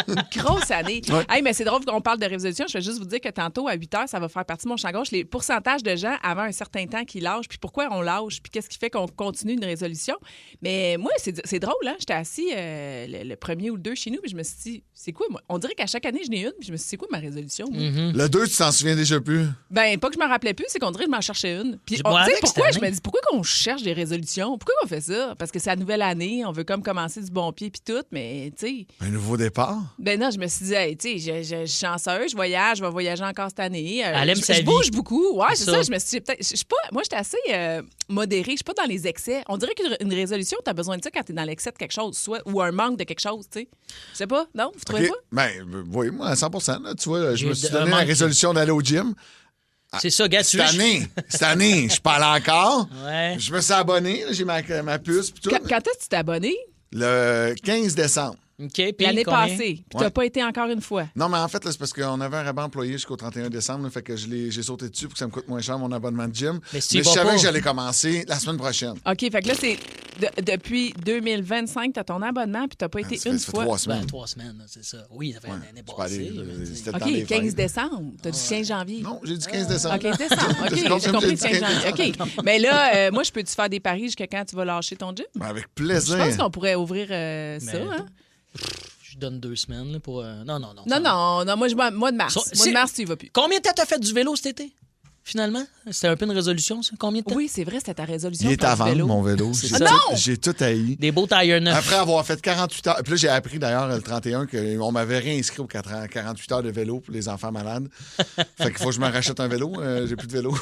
Une grosse année. Ouais. Hey, mais c'est drôle qu'on parle de résolution. Je vais juste vous dire que tantôt, à 8 heures, ça va faire partie de mon champ gauche. Les pourcentages de gens avant un certain temps qui lâchent, puis pourquoi on lâche, puis qu'est-ce qui fait qu'on continue une résolution. Mais moi, c'est drôle, hein? J'étais assis le 1er ou le 2 chez nous, puis je me suis dit, c'est quoi, moi? On dirait qu'à chaque année, je n'ai une, puis je me suis dit, c'est quoi ma résolution? Moi? Le 2, tu t'en souviens déjà plus? Ben, pas que je m'en rappelais plus, c'est qu'on dirait que je m'en cherchais une. Puis, Bon, avec pourquoi cette je me année. dis, pourquoi qu'on cherche des résolutions? Pourquoi on fait ça? Parce que c'est la nouvelle année, on veut comme commencer du bon pied, puis tout, mais, tu sais. Un nouveau départ? Ben non, je me suis dit, hey, tu sais, je suis chanceuse, je vais voyager encore cette année. Elle aime sa je vie. bouge beaucoup. Ouais, c'est C'est ça. ça. Je me suis dit, peut-être, je suis pas, moi, j'étais assez modérée, je suis pas dans les excès. On dirait qu'une résolution, tu as besoin de ça quand tu es dans l'excès de quelque chose, soit, ou un manque de quelque chose, tu sais. Je sais pas, non? Vous trouvez OK. Ben, oui, moi, à 100 là, tu vois, je me suis un donné la manque. résolution d'aller au gym. C'est ça, gars, Cette année, je parle encore. Ouais. Je me suis abonné, là, j'ai ma puce. Puis tout. Quand est-ce que tu t'es abonné? Le 15 décembre. OK, puis L'année combien? passée. Puis t'as pas été encore une fois. Non, mais en fait, là, c'est parce qu'on avait un rabat employé jusqu'au 31 décembre. Là, fait que j'ai sauté dessus pour que ça me coûte moins cher mon abonnement de gym. Mais je savais que j'allais commencer la semaine prochaine. OK, fait que là, c'est depuis 2025, t'as ton abonnement, puis t'as pas été une fait fois. 3 semaines. 3 semaines, c'est ça. Oui, ça fait une année pas passée. c'était le temps OK, des 15 fêtes. décembre. T'as dit 15 janvier. Non, j'ai dit 15 décembre. OK, 15 décembre. OK, j'ai compris 15 janvier. OK. Mais là, moi, je peux-tu faire des paris jusqu'à quand tu vas lâcher ton gym? Avec plaisir. Je pense qu'on pourrait ouvrir ça, hein? Je donne 2 semaines là, pour... Non, moi, mois de mars. Mois de mars, tu y vas plus. Combien de temps t'as fait du vélo cet été, finalement? C'était un peu une résolution, ça? Combien de temps? Oui, c'est vrai, c'était ta résolution. Il est à vendre, mon vélo. Non! J'ai tout haï. Des beaux tailleurs neufs. Après avoir fait 48 heures. Puis là, j'ai appris d'ailleurs le 31 qu'on m'avait réinscrit aux 48 heures de vélo pour les enfants malades. Fait qu'il faut que je me rachète un vélo. J'ai plus de vélo.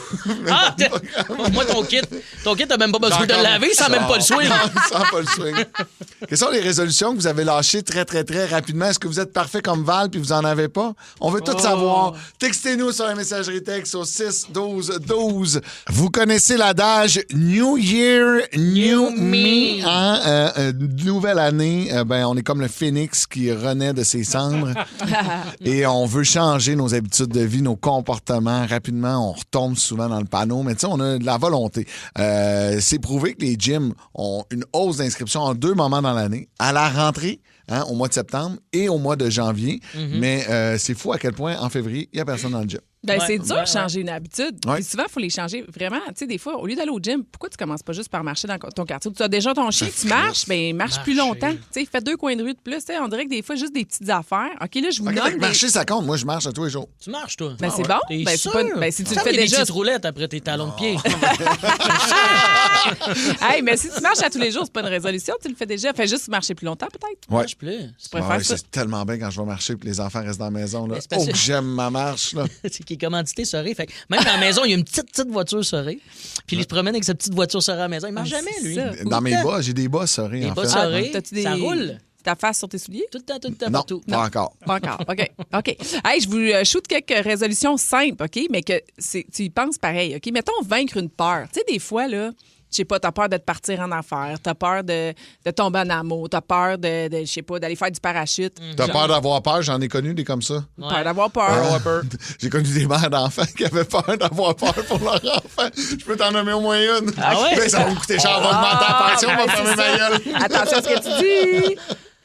Moi, ton kit, t'as même pas besoin de le laver, ça n'a même pas le swing. Ça n'a pas le swing. Quelles sont les résolutions que vous avez lâchées très, très, très rapidement? Est-ce que vous êtes parfait comme Val puis vous en avez pas? On veut tout savoir. Textez-nous sur la messagerie texte au 6-12-12. Vous connaissez l'adage New Year, New Me. Hein? Nouvelle année, on est comme le phénix qui renaît de ses cendres. Et on veut changer nos habitudes de vie, nos comportements. Rapidement, on retombe souvent dans le panneau. Mais tu sais, on a de la volonté. C'est prouvé que les gyms ont une hausse d'inscription en 2 moments dans l'année. À la rentrée, au mois de septembre et au mois de janvier. Mais c'est fou à quel point, en février, il n'y a personne dans le gym. C'est dur de changer une habitude. Ouais. Puis souvent, il faut les changer vraiment. Tu sais, des fois, au lieu d'aller au gym, pourquoi tu commences pas juste par marcher dans ton quartier? Tu as déjà ton chien, tu marches, marche plus longtemps. Tu sais, fais 2 coins de rue de plus. Tu sais, on dirait que des fois, juste des petites affaires. OK, là, je vous nomme. Marcher, ça compte. Moi, je marche à tous les jours. Tu marches, toi? C'est bon. T'es C'est pas... si tu le fais des déjà. petites roulettes après tes talons de pied. Hey, mais si tu marches à tous les jours, c'est pas une résolution. Tu le fais déjà. Fais juste marcher plus longtemps, peut-être. Ouais. Marche plus. Tu préfères ça. C'est tellement bien quand je vais marcher et les enfants restent dans la maison. Là. parce que- que j'aime ma marche. Là. C'est qui est commandité Soré. Fait que même dans la maison, il y a une petite voiture Soré. Puis il se promène avec sa petite voiture Soré à la maison. Il marche jamais, lui. Dans mes bas, j'ai des bas sorés, Des en bas fait. Soré, T'as-tu ça roule. Ta face sur tes souliers? Tout le temps, Non, partout. pas encore. Pas encore. OK. Hey, je vous shoot quelques résolutions simples, OK? Mais que tu y penses pareil, OK? Mettons vaincre une peur. Tu sais, des fois, là, je sais pas, t'as peur de te partir en affaires, t'as peur de tomber en amour, t'as peur de je sais pas, d'aller faire du parachute. T'as peur d'avoir peur? J'en ai connu des comme ça. Peur d'avoir peur. J'ai connu des mères d'enfants qui avaient peur d'avoir peur pour leur enfant. Je peux t'en nommer au moins une. Ah ouais? Mais ça va me coûter cher, on va augmenter la pension, on va fermer ma gueule. Attention à ce que tu dis.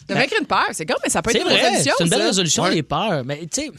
De vaincre une peur, c'est comme, mais ça peut C'est être une vrai, résolution. c'est une belle ça. résolution, Ouais. les peurs. Mais tu sais,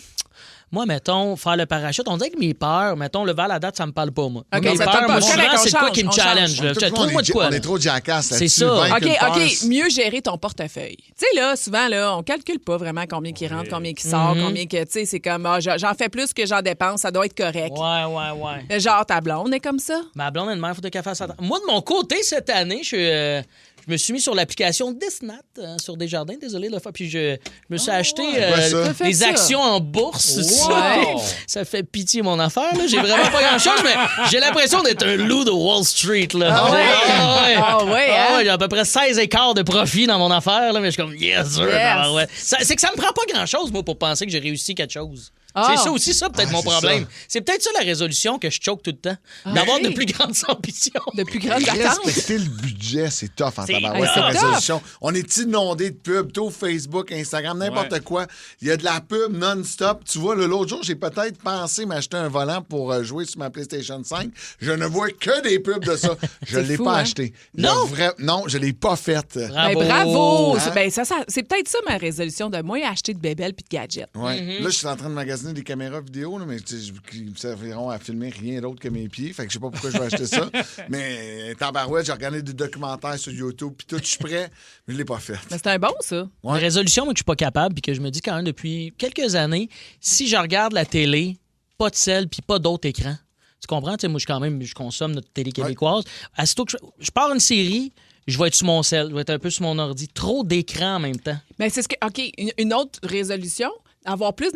moi, mettons, faire le parachute, on dirait que mes peurs, mettons, le Val à date, ça me parle pas, moi. OK, Mes ça te peurs, parle pas. moi, C'est souvent, correct, on c'est quoi change, qui me on challenge, change. là. Trouve-moi de quoi, On là. est trop jackass C'est là-dessus. ça. Vaincre OK, une peur, OK. Mieux gérer ton portefeuille. Tu sais, là, souvent, là, on calcule pas vraiment combien qui rentre, combien qui sort, combien que, tu sais, c'est comme, j'en fais plus que j'en dépense, ça doit être correct. Ouais. Genre, ta blonde est comme ça? Ma blonde et une mère, faut qu'elle fasse attention. Moi, de mon côté, cette année, je me suis mis sur l'application Desnat sur Desjardins, désolé de la fois, puis je me suis acheté ça? des actions en bourse. Wow. Ça fait pitié mon affaire, là. J'ai vraiment pas grand-chose, mais j'ai l'impression d'être un loup de Wall Street, là. Ah ouais? Ah ouais, hein? j'ai à peu près 16 écarts de profit dans mon affaire, là, mais je suis comme, yes, sir. Yes. Ah ouais. C'est que ça me prend pas grand-chose, moi, pour penser que j'ai réussi quelque chose. Ah. C'est ça aussi, peut-être mon c'est problème. ça. C'est peut-être ça la résolution que je choque tout le temps. D'avoir de plus grandes ambitions. De plus grandes attentes. Respecter le budget, c'est tough en C'est tabarouette, tough. cette résolution. On est inondé de pubs, tout Facebook, Instagram, n'importe quoi. Il y a de la pub non-stop. Tu vois, l'autre jour, j'ai peut-être pensé m'acheter un volant pour jouer sur ma PlayStation 5. Je ne vois que des pubs de ça. Je ne l'ai fou, pas hein? acheté. Non? Non, je ne l'ai pas faite. Bravo! Hein? Ben, ça, c'est peut-être ça ma résolution, de moins acheter de bébelles puis de gadgets. Ouais. Là, je suis en train de magasiner des caméras vidéo, là, mais qui me serviront à filmer rien d'autre que mes pieds. Fait que je sais pas pourquoi je vais acheter ça. Mais tabarouette, j'ai regardé des documentaires sur YouTube, puis tout, je suis prêt, mais je l'ai pas fait. Mais c'est un bon, ça. Une résolution, moi, que je suis pas capable, puis que je me dis quand même depuis quelques années, si je regarde la télé, pas de sel, puis pas d'autres écrans. Tu comprends? Tu sais, moi, je consomme notre télé québécoise. Aussitôt que je pars une série, je vais être sur mon sel, je vais être un peu sur mon ordi. Trop d'écran en même temps. Mais c'est ce que. OK, une autre résolution, avoir plus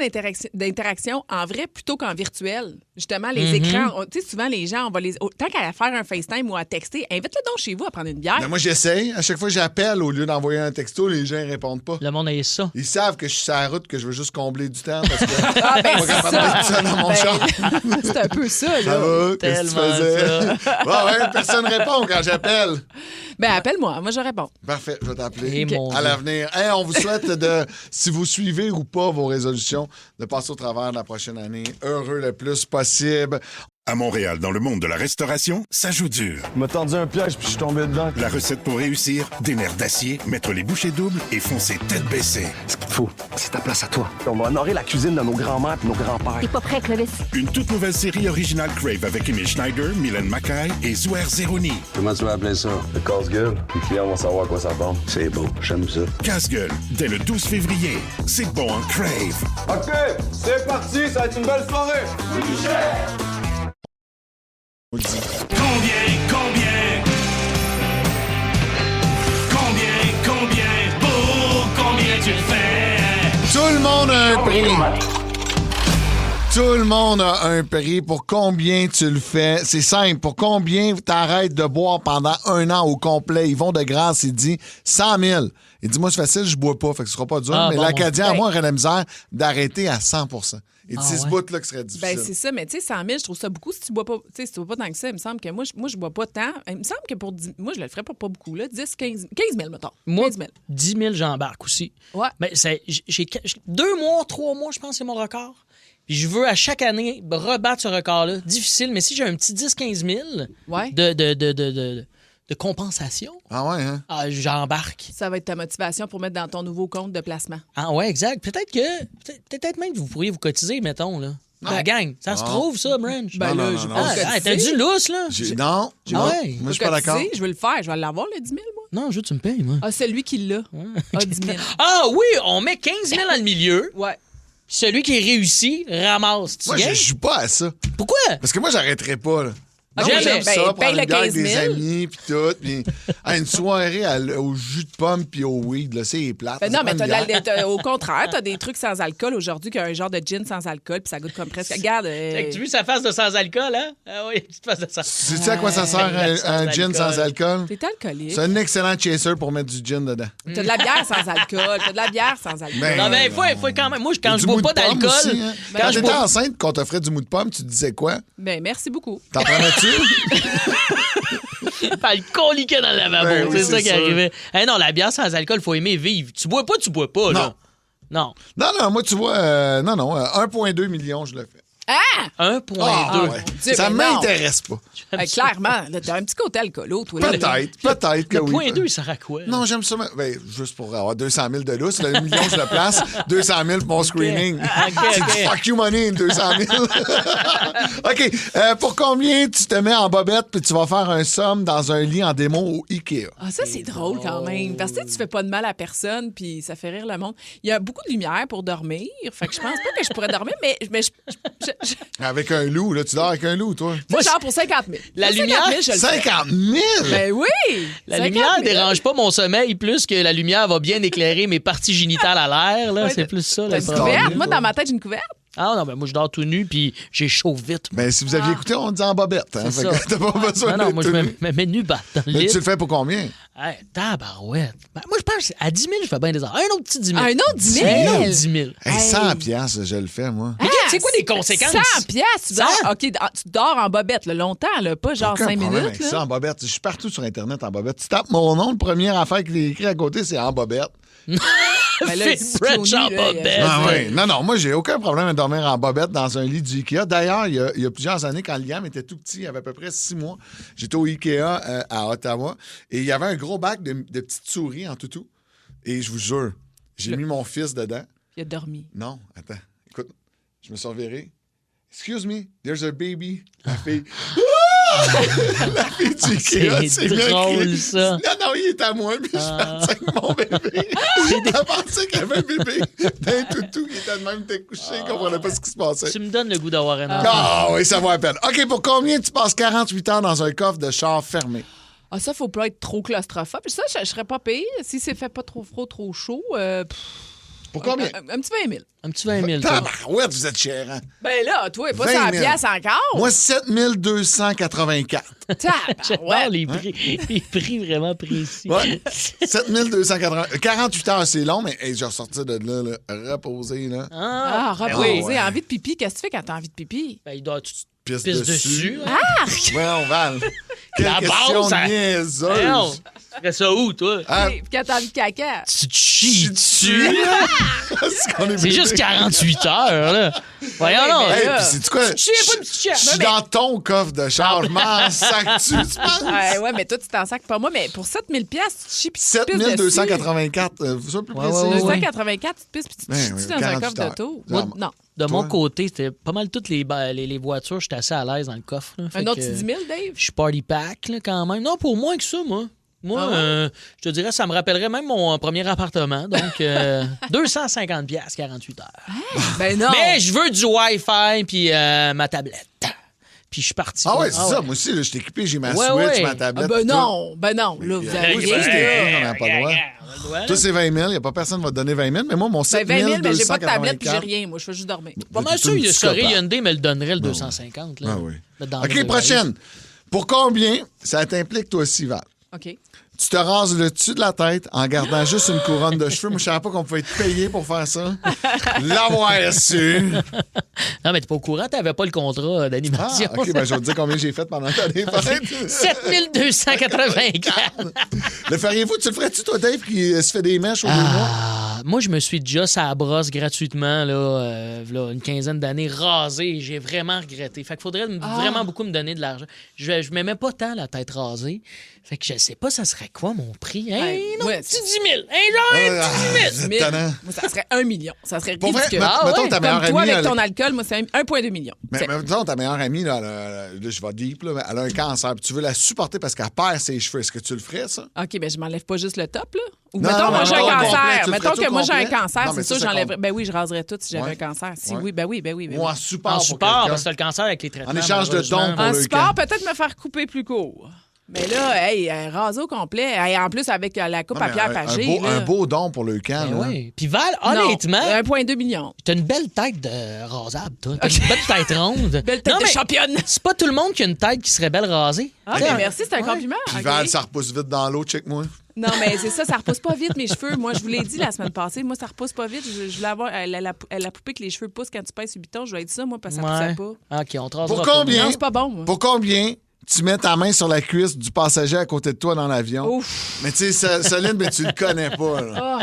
d'interaction en vrai plutôt qu'en virtuel. Justement, les écrans, tu sais, souvent, les gens, on va les... Tant qu'à faire un FaceTime ou à texter, invite-le donc chez vous à prendre une bière. Mais moi, j'essaye. À chaque fois que j'appelle, au lieu d'envoyer un texto, les gens ne répondent pas. Le monde a ça. Ils savent que je suis sur la route, que je veux juste combler du temps parce que Ah, ben, je suis pas capable de mettre ça dans mon char. C'est un peu ça, là. Ça va? Qu'est-ce que tu faisais? Ouais, personne ne répond quand j'appelle. Ben, appelle-moi. Moi, je réponds. Parfait, je vais t'appeler Et mon à Dieu. l'avenir. Hey, on vous souhaite si vous suivez ou pas vos résolutions, de passer au travers de la prochaine année heureux le plus possible. À Montréal, dans le monde de la restauration, ça joue dur. Il m'a tendu un piège puis je suis tombé dedans. La recette pour réussir, des nerfs d'acier, mettre les bouchées doubles et foncer tête baissée. Ce qu'il te faut, c'est ta place à toi. On va honorer la cuisine de nos grands-mères et nos grands-pères. T'es pas prêt, Clovis? Une toute nouvelle série originale Crave avec Emile Schneider, Mylène Mackay et Zouer Zeroni. Comment tu vas appeler ça? Le casse-gueule. Les clients vont savoir à quoi ça ressemble. C'est beau, j'aime ça. Casse-gueule, dès le 12 février. C'est bon en Crave. OK, c'est parti, ça va être une belle soirée. Combien tu le fais? Tout le monde a un prix. Tout le monde a un prix. Pour combien tu le fais? C'est simple. Pour combien t'arrêtes de boire pendant 1 an au complet? Yvon de Grasse, il dit 100 000. Il dit, moi, c'est facile, je bois pas, fait que ce sera pas dur. Ah, mais bon, l'Acadien, bon. moi, aurait la misère d'arrêter à 100 Et c'est ce ouais. bout-là qui serait difficile. Ben, c'est ça, mais tu sais, 100 000, je trouve ça beaucoup si tu bois pas. Tu sais, si tu bois pas tant que ça, il me semble que moi, je bois pas tant. Il me semble que pour 10, moi, je le ferais pour pas beaucoup, là. 10, 15 000, mettons. Moi, 15 000. 10 000, j'embarque aussi. Ouais. Mais j'ai 2 mois, 3 mois, je pense, c'est mon record. Puis je veux à chaque année rebattre ce record-là. Difficile, mais si j'ai un petit 10-15 000 Ouais. de compensation, Ah ouais, hein? j'embarque. Ça va être ta motivation pour mettre dans ton nouveau compte de placement. Ah ouais, exact. Peut-être même que vous pourriez vous cotiser, mettons, là. La gang, ça se Non. trouve, ça, Branch? Ben Non, là, non, je non, vais non. pas Ah, cotiser. t'as du lousse, là? Non, Ah non. ouais. Moi, je suis pas d'accord. Cotiser, je vais le faire. Je vais l'avoir, le 10 000, moi. Non, je veux que tu me payes, moi. Ah, celui qui l'a. Ah, 10 000. Ah oui, on met 15 000 dans le milieu. Ouais. Celui qui réussit ramasse. Tu Moi, gagnes? je joue pas à ça. Pourquoi? Parce que moi, j'arrêterais pas, là. Non, Ok, j'aime ben, ça, paye prendre le une bière avec 15 000. des amis, puis tout. Puis une soirée au jus de pomme puis au weed, là, c'est plate. Ben Ça non, mais prend une bière. au contraire, t'as des trucs sans alcool aujourd'hui, qui a un genre de gin sans alcool, puis ça goûte comme presque. Regarde. Tu as vu sa face de sans-alcool, hein? Ah oui, petite face de sans-alcool. Sais-tu à quoi ça sert un gin sans alcool? T'es alcoolique. C'est un excellent chaser pour mettre du gin dedans. T'as de la bière sans alcool. T'as de la bière sans alcool. Ben, Non, mais il faut quand même. Moi, quand Du je bois mou pas de pomme d'alcool. aussi, hein. Quand Quand je t'étais bois. enceinte, qu'on t'offrait du mou de pomme, tu te disais quoi? Ben, merci beaucoup. T'en prenais-tu? Alcooliqué dans le lavabo. Ben oui, c'est ça c'est qui sûr. arrivait. Hey, non, la bière sans alcool, faut aimer vivre. Tu bois pas, là. Non. Non, moi, tu vois, 1,2 million, je le fais. Ah! 1,2. Ah, ouais. Dieu, Ça mais non. m'intéresse pas. Clairement, là, t'as un petit côté alcoolo, toi. là. Peut-être que Le oui. point 2, il sert à quoi? Non, j'aime ça. Ben, juste pour avoir 200 000 de lousse. Le million, je le place. 200 000 pour mon screening. C'est du fuck you money, 200 000. OK. Pour combien tu te mets en bobette puis tu vas faire un somme dans un lit en démo au Ikea? Ah, ça, c'est drôle quand même. Parce que tu fais pas de mal à personne, puis ça fait rire le monde. Il y a beaucoup de lumière pour dormir. Fait que je pense pas que je pourrais dormir, mais Avec un loup, là. Tu dors avec un loup, toi? moi, genre pour 50 000. La Pour lumière, 50 000, je le fais. 50 000? Ben oui! La 50 lumière 000. dérange pas mon sommeil plus que la lumière va bien éclairrer mes parties génitales à l'air. Là. Ouais, C'est plus ça. T'as Le une problème. couverte? Moi, dans ma tête, j'ai une couverte. Ah non, ben moi, je dors tout nu puis j'ai chaud vite. Ben, si vous aviez écouté, on dit en bobette. Hein? C'est Fait ça. que t'as pas besoin Non, de moi, je tout. me mets nu dans le Mais lit. tu le fais pour combien? Hey, tabarouette. Ben, moi, je pense à 10 000, je fais bien des heures. Un autre petit 10 000. Un autre 10 000? Un autre 10 000. Hey, 100 piastres, je le fais, moi. Mais c'est quoi les conséquences? 100 piastres, tu dors. 100? OK, tu dors en bobette là, longtemps, là, pas genre Aucun 5 problème minutes. avec ça, Là. en bobette. Je suis partout sur Internet en bobette. Tu tapes mon nom, le première affaire qui est écrit à côté, c'est en bobette. Ben là, Phil c'est Branch en Clooney, là, bobette. Ah ouais. Non, moi, j'ai aucun problème à dormir en bobette dans un lit du Ikea. D'ailleurs, il y a plusieurs années, quand Liam était tout petit, il avait à peu près 6 mois, j'étais au Ikea à Ottawa et il y avait un gros bac de petites souris en toutou. Et je vous jure, j'ai mis mon fils dedans. Il a dormi. Non, attends. Écoute, je me suis reviré. Excuse me, there's a baby. La fille. La fille du Ikea, C'est bien drôle, crié. ça. Non, il est à moi, puis je suis parti avec mon bébé. Elle pensait qu'il y avait un bébé d'un toutou qui était de même, était couché, il comprenait pas ce qui se passait. Tu me donnes le goût d'avoir un enfant. Ah oui, ça vaut la peine. OK, pour combien tu passes 48 heures dans un coffre de char fermé? Ah, ça, faut pas être trop claustrophobe. Ça, je serais pas pire. Si c'est fait pas trop froid, trop chaud, Pour combien? Un petit 20 000. Un petit 20 000. toi. Tabarouette, vous êtes cher, hein? Ben là, toi, pas 20 100 000. piastres encore. Moi, 7 284. J'adore les prix vraiment précis. Ouais. 7 280. 48 heures, c'est long, mais hey, je vais ressortir de là, reposer. Là. Reposer. ouais. Envie de pipi. Qu'est-ce que tu fais quand t'as envie de pipi? Ben, il doit... Pisse dessus. Ouais, on va. Quelle La question base, ça- niaiseuse. Non, tu ferais ça où, toi? Puis quand t'as envie de caca. Tu te chies dessus? C'est C'est juste 48 heures, là. Voyons, non. Hey, puis c'est quoi? Tu chies pas une petite chienne. Je suis dans ton coffre de char. Je m'en sac-tu, tu penses? Ouais, mais toi, tu t'en sacs pas moi. Mais pour 7 000 piastres, tu te chies puis tu te 7 pisses dessus. 284. Vous êtes plus précis? 284, tu te pisses puis tu te chies dessus dans un coffre d'auto. Non. De mon côté, c'était pas mal toutes les voitures. J'étais assez à l'aise dans le coffre. Là. Un autre 10 000, Dave? Je suis party pack, là, quand même. Non, pour moins que ça, moi. Moi, je te dirais, ça me rappellerait même mon premier appartement. Donc, 250 piastres, 48 heures. Ben non. Mais je veux du Wi-Fi puis ma tablette. Puis je suis parti. Ah ouais, c'est ça. Moi aussi, là, je suis équipé, j'ai ma Switch, ma tablette. Ben non. Là, vous avez Oui, rien. on n'a pas le droit. Toi, c'est 20 000. Il n'y a pas personne qui va te donner 20 000. Mais moi, mon 7 Ben 20 000, mais j'ai 284. pas de tablette puis j'ai rien. Moi, je fais juste dormir. Pas mal sûr, il serait Hyundai, mais le donnerait le 250. Là. Ah oui. Dans OK, le prochaine. Pour combien ça t'implique, toi aussi, Val? OK. Tu te rases le dessus de la tête en gardant juste une couronne de cheveux. Moi, je savais pas qu'on pouvait être payé pour faire ça. L'avoir su. Non, mais t'es pas au courant, t'avais pas le contrat d'animation. OK, ben je vais te dire combien j'ai fait pendant ta fête. 7284. Le feriez-vous? Tu le ferais-tu, toi, Dave, qui se fait des mèches au 2 mois? Moi, je me suis déjà ça brosse gratuitement, là, une quinzaine d'années, rasé. J'ai vraiment regretté. Fait qu'il faudrait vraiment beaucoup me donner de l'argent. Je m'aimais pas tant la tête rasée. Fait que je sais pas, ça serait quoi mon prix? Un petit 10 000. Un petit 10 000. Moi, ça serait 1 million. Ça serait Pour vrai, ridicule. mettons ta meilleure Comme toi, amie, avec elle- ton alcool, moi, c'est 1,2 million. Mais mettons, ta meilleure amie, là, je vais deep, là, elle a un cancer. Puis tu veux la supporter parce qu'elle perd ses cheveux. Est-ce que tu le ferais, ça? OK, ben je m'enlève pas juste le top, là. Ou Non, mettons, non, moi, j'ai non, un au complet, cancer. tu le Mettons ferais-tu que au moi, j'ai un complet? cancer, Non, mais c'est ça, sûr, c'est j'enlèverais. complet. Ben oui, je raserais tout si j'avais Ouais. un cancer. Si Ouais. oui, ben oui. Ou en support. En pour support, quelqu'un. parce que t'as le cancer avec les traitements. En échange de dons malheureusement. pour En le support, camp. peut-être me faire couper plus court. Mais là, hey, rasé au complet. Hey, en plus, avec la coupe Non, à mais Pierre Pagé. un beau don pour le camp. Ben là. oui. Puis Val, honnêtement, 1,2 million. t'as une belle tête de rasable, toi. T'as une belle tête ronde. Belle tête Non, de mais championne. C'est pas tout le monde qui a une tête qui serait belle rasée. Ah, ben merci, c'est un compliment. Puis OK. Val, ça repousse vite dans l'eau, check-moi. Non, mais c'est ça repousse pas vite, mes cheveux. Moi, je vous l'ai dit la semaine passée. Moi, ça repousse pas vite. Je voulais avoir la poupée que les cheveux poussent quand tu pèses sur le piton. Je voulais dire ça, moi, parce que ça poussait pas. OK, on te rasera Pour pas. combien? Non, c'est pas bon, moi. Pour combien tu mets ta main sur la cuisse du passager à côté de toi dans l'avion? Ouf. Mais tu sais, Solide, mais tu le connais pas. Là.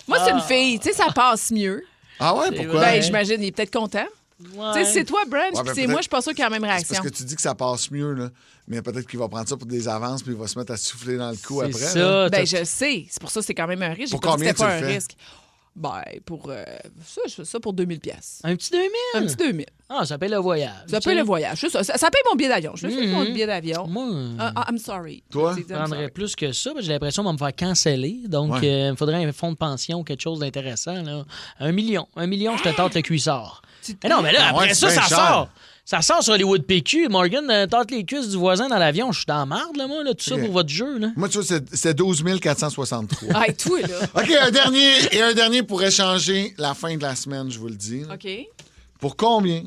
Moi, c'est une fille. Tu sais, ça passe mieux. Ah ouais, pourquoi? Ben, j'imagine, il est peut-être content. Ouais. Tu sais, c'est toi, Brent, Ouais, puis ben, c'est moi, je suis pas sûre qu'il y a la même C'est réaction. parce que tu dis que ça passe mieux, là. Mais peut-être qu'il va prendre ça pour des avances puis il va se mettre à souffler dans le cou C'est après. ça. là. Ben, je sais. C'est pour ça que c'est quand même un risque. J'ai Pour pas dit que combien c'était pas tu le un fais? risque. Ben, pour ça, je fais ça pour 2000 pièces. Un petit 2000? Un petit 2000. Ah, ça paye le voyage. Ça paye le voyage. Ça paye mon billet d'avion. Je fais mon billet d'avion. Moi, I'm sorry. Toi? je prendrais plus que ça, parce que j'ai l'impression de me faire canceller. Donc, il me faudrait un fonds de pension ou quelque chose d'intéressant. Là. 1 million. 1 million, je te tente le cuissard. Mais non, mais là, Ah ouais, après c'est ça, bien ça cher. sort. Ça sort sur Hollywood PQ. Morgan tente les cuisses du voisin dans l'avion. Je suis dans la marde, là, moi, là, tout ça Ok. pour votre jeu. Là. Moi, tu vois, c'est 12 463. Ah, et toi, là. OK, un dernier pour échanger la fin de la semaine, je vous le dis. là. OK. Pour combien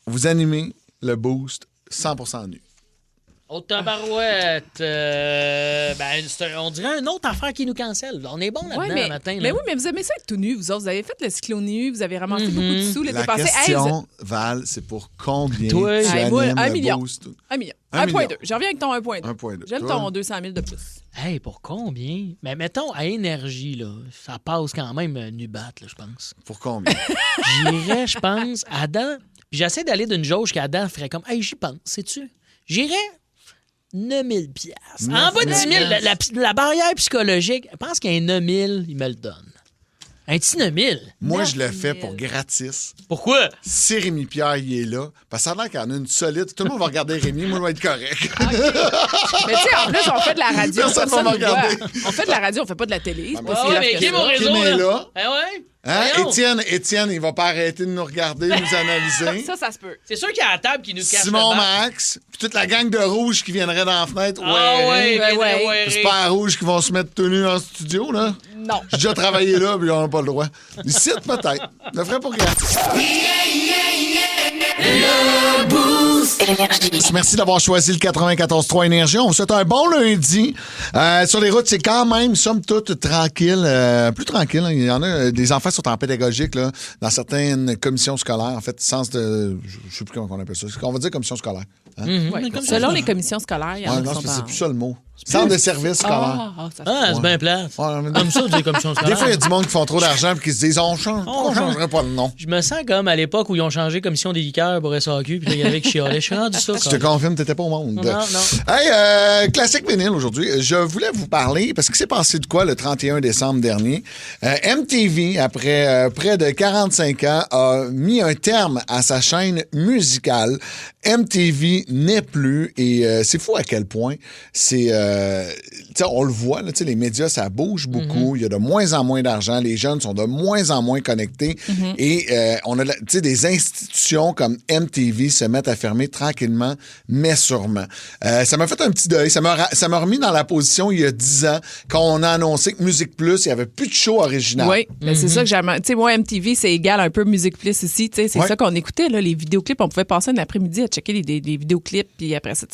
vous animez le boost 100% nu? Oh, tabarouette. On dirait une autre affaire qui nous cancelle. On est bon là-dedans Ouais, le matin. mais là. oui, mais vous aimez ça être tout nu, vous autres. Vous avez fait le cyclo nu, vous avez ramassé beaucoup de sous l'été La passé. question, Val, c'est pour combien Toi, tu hey, moi, animes 1 le million. boost? 1 million. 1 1,2. million. Je reviens avec ton 1,2. 1,2. J'aime Toi? ton 200 000 de plus. Hey, pour combien? Mais mettons, à énergie, là, ça passe quand même nubat, là, je pense. Pour combien? J'irais, je pense, Adam. Puis j'essaie d'aller d'une jauge qu'Adam ferait comme, hey, j'y pense, sais-tu? J'irais 9 000 piastres. En bas de 10 000, la barrière psychologique, je pense qu'un 9 000, il me le donne. Un petit 9 000. Moi, je le fais pour gratis. Pourquoi? Si Rémi Pierre, il est là, parce que ça a l'air qu'il y en a une solide. Tout le monde va regarder Rémi, moi, je vais être correct. Mais tu sais, en plus, on fait de la radio. Personne va nous me regarder. voit. On fait de la radio, on fait pas de la télé. C'est pas si ouais, grave mais que qui est ça. mon réseau, Kim est là. Eh ouais? Hein? Voyons. Étienne, il va pas arrêter de nous regarder, nous analyser. Ça se peut. C'est sûr qu'il y a la table qui nous cache Simon le bas. Max, puis toute la gang de rouges qui viendrait dans la fenêtre. Ah ouais, ouais. ouais. Super rouges qui vont se mettre tenus en studio, là. Non. J'ai déjà travaillé là, puis on n'a pas le droit. Ici, peut-être. Je le ferai pour gratuit. Merci d'avoir choisi le 94.3 Énergie. On vous souhaite un bon lundi. Sur les routes, c'est quand même, somme toute, tranquille. Plus tranquille. Hein. Il y en a, des enfants sont en pédagogique là, dans certaines commissions scolaires. En fait, sens de... Je sais plus comment on appelle ça. On va dire commission scolaire. Hein? Selon les commissions scolaires, il y en a qui sont c'est plus ça le mot. Centre de service scolaire. C'est bien plate. Comme ça, des commissions scolaires. Des fois, il y a du monde qui font trop d'argent et qui se disent on changerait pas le nom. Je me sens comme à l'époque où ils ont changé commission des liqueurs pour SAQ, puis il y en avait qui chialaient. Je suis rendu ça. Je te confirme, t'étais pas au monde. Non. Hey, classique vinyle aujourd'hui. Je voulais vous parler, parce qu'il s'est passé de quoi le 31 décembre dernier? MTV, après près de 45 ans, a mis un terme à sa chaîne musicale. MTV n'est plus, et c'est fou à quel point c'est... on le voit, là, les médias, ça bouge beaucoup. Il y a de moins en moins d'argent. Les jeunes sont de moins en moins connectés. Et on a des institutions comme MTV se mettent à fermer tranquillement, mais sûrement. Ça m'a fait un petit deuil. Ça m'a remis dans la position il y a 10 ans, quand on a annoncé que Musique Plus, il n'y avait plus de show original. Oui, mais c'est ça que j'aime. Tu sais, moi, MTV, c'est égal un peu Musique Plus ici. C'est ça qu'on écoutait, là, les vidéoclips. On pouvait passer un après-midi à checker des vidéoclips. Puis après ça,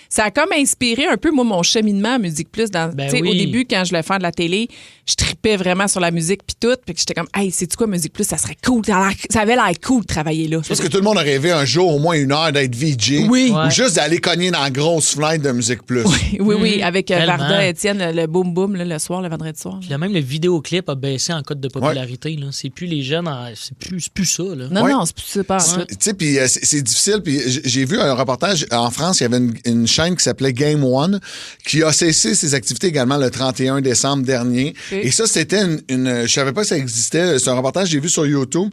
ça a comme inspiré un peu, moi, mon cheminement à Musique Plus. Au début, quand je voulais faire de la télé, je tripais vraiment sur la musique puis tout. Puis j'étais comme, hey, sais-tu quoi, Musique Plus, ça serait cool. Ça avait l'air cool de travailler là. Parce que tout le monde a rêvé un jour, au moins 1 heure, d'être VJ. Oui. Ou juste d'aller cogner dans la grosse fenêtre de Musique Plus. Oui, avec Varda, Étienne, le boom boom, le soir, le vendredi soir. Puis là, même le vidéoclip a baissé en cote de popularité. Là. C'est plus les jeunes, c'est plus ça. Là. Non, c'est plus ça. Pas tu sais, puis c'est difficile. Puis j'ai vu un reportage en France, il y avait une chaîne qui s'appelait Game One qui a cessé ses activités également le 31 décembre dernier. Et ça, c'était je savais pas que ça existait. C'est un reportage que j'ai vu sur YouTube.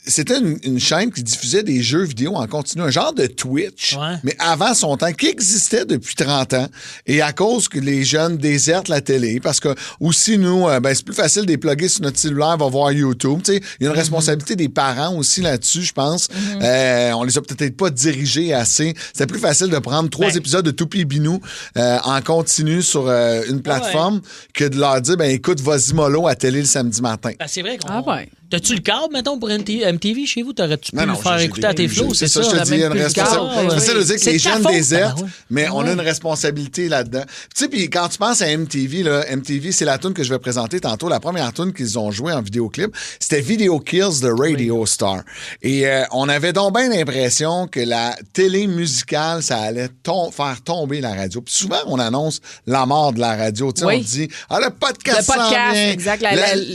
C'était une chaîne qui diffusait des jeux vidéo en continu, un genre de Twitch, mais avant son temps, qui existait depuis 30 ans. Et à cause que les jeunes désertent la télé, parce que aussi, nous, c'est plus facile de les plugger sur notre cellulaire, va voir YouTube. Il y a une responsabilité des parents aussi là-dessus, je pense. On les a peut-être pas dirigés assez. C'est plus facile de prendre 3 épisodes de Toupie Binou en continu sur une plateforme que de leur dire, écoute, vas-y mollo à télé le samedi matin. C'est vrai qu'on... T'as-tu le câble, mettons, pour MTV chez vous? T'aurais-tu pu le faire écouter à tes flots? C'est ça, je te dis, il y a une responsabilité. C'est ça de dire que les jeunes désertent, mais on a une responsabilité là-dedans. Tu sais, puis quand tu penses à MTV, là, MTV, c'est la tune que je vais présenter tantôt. La première tune qu'ils ont jouée en vidéoclip, c'était Video Kills de Radio Star. Et on avait donc bien l'impression que la télé musicale, ça allait faire tomber la radio. Puis souvent, on annonce la mort de la radio. Tu sais, on dit, le podcast. Le podcast, exact.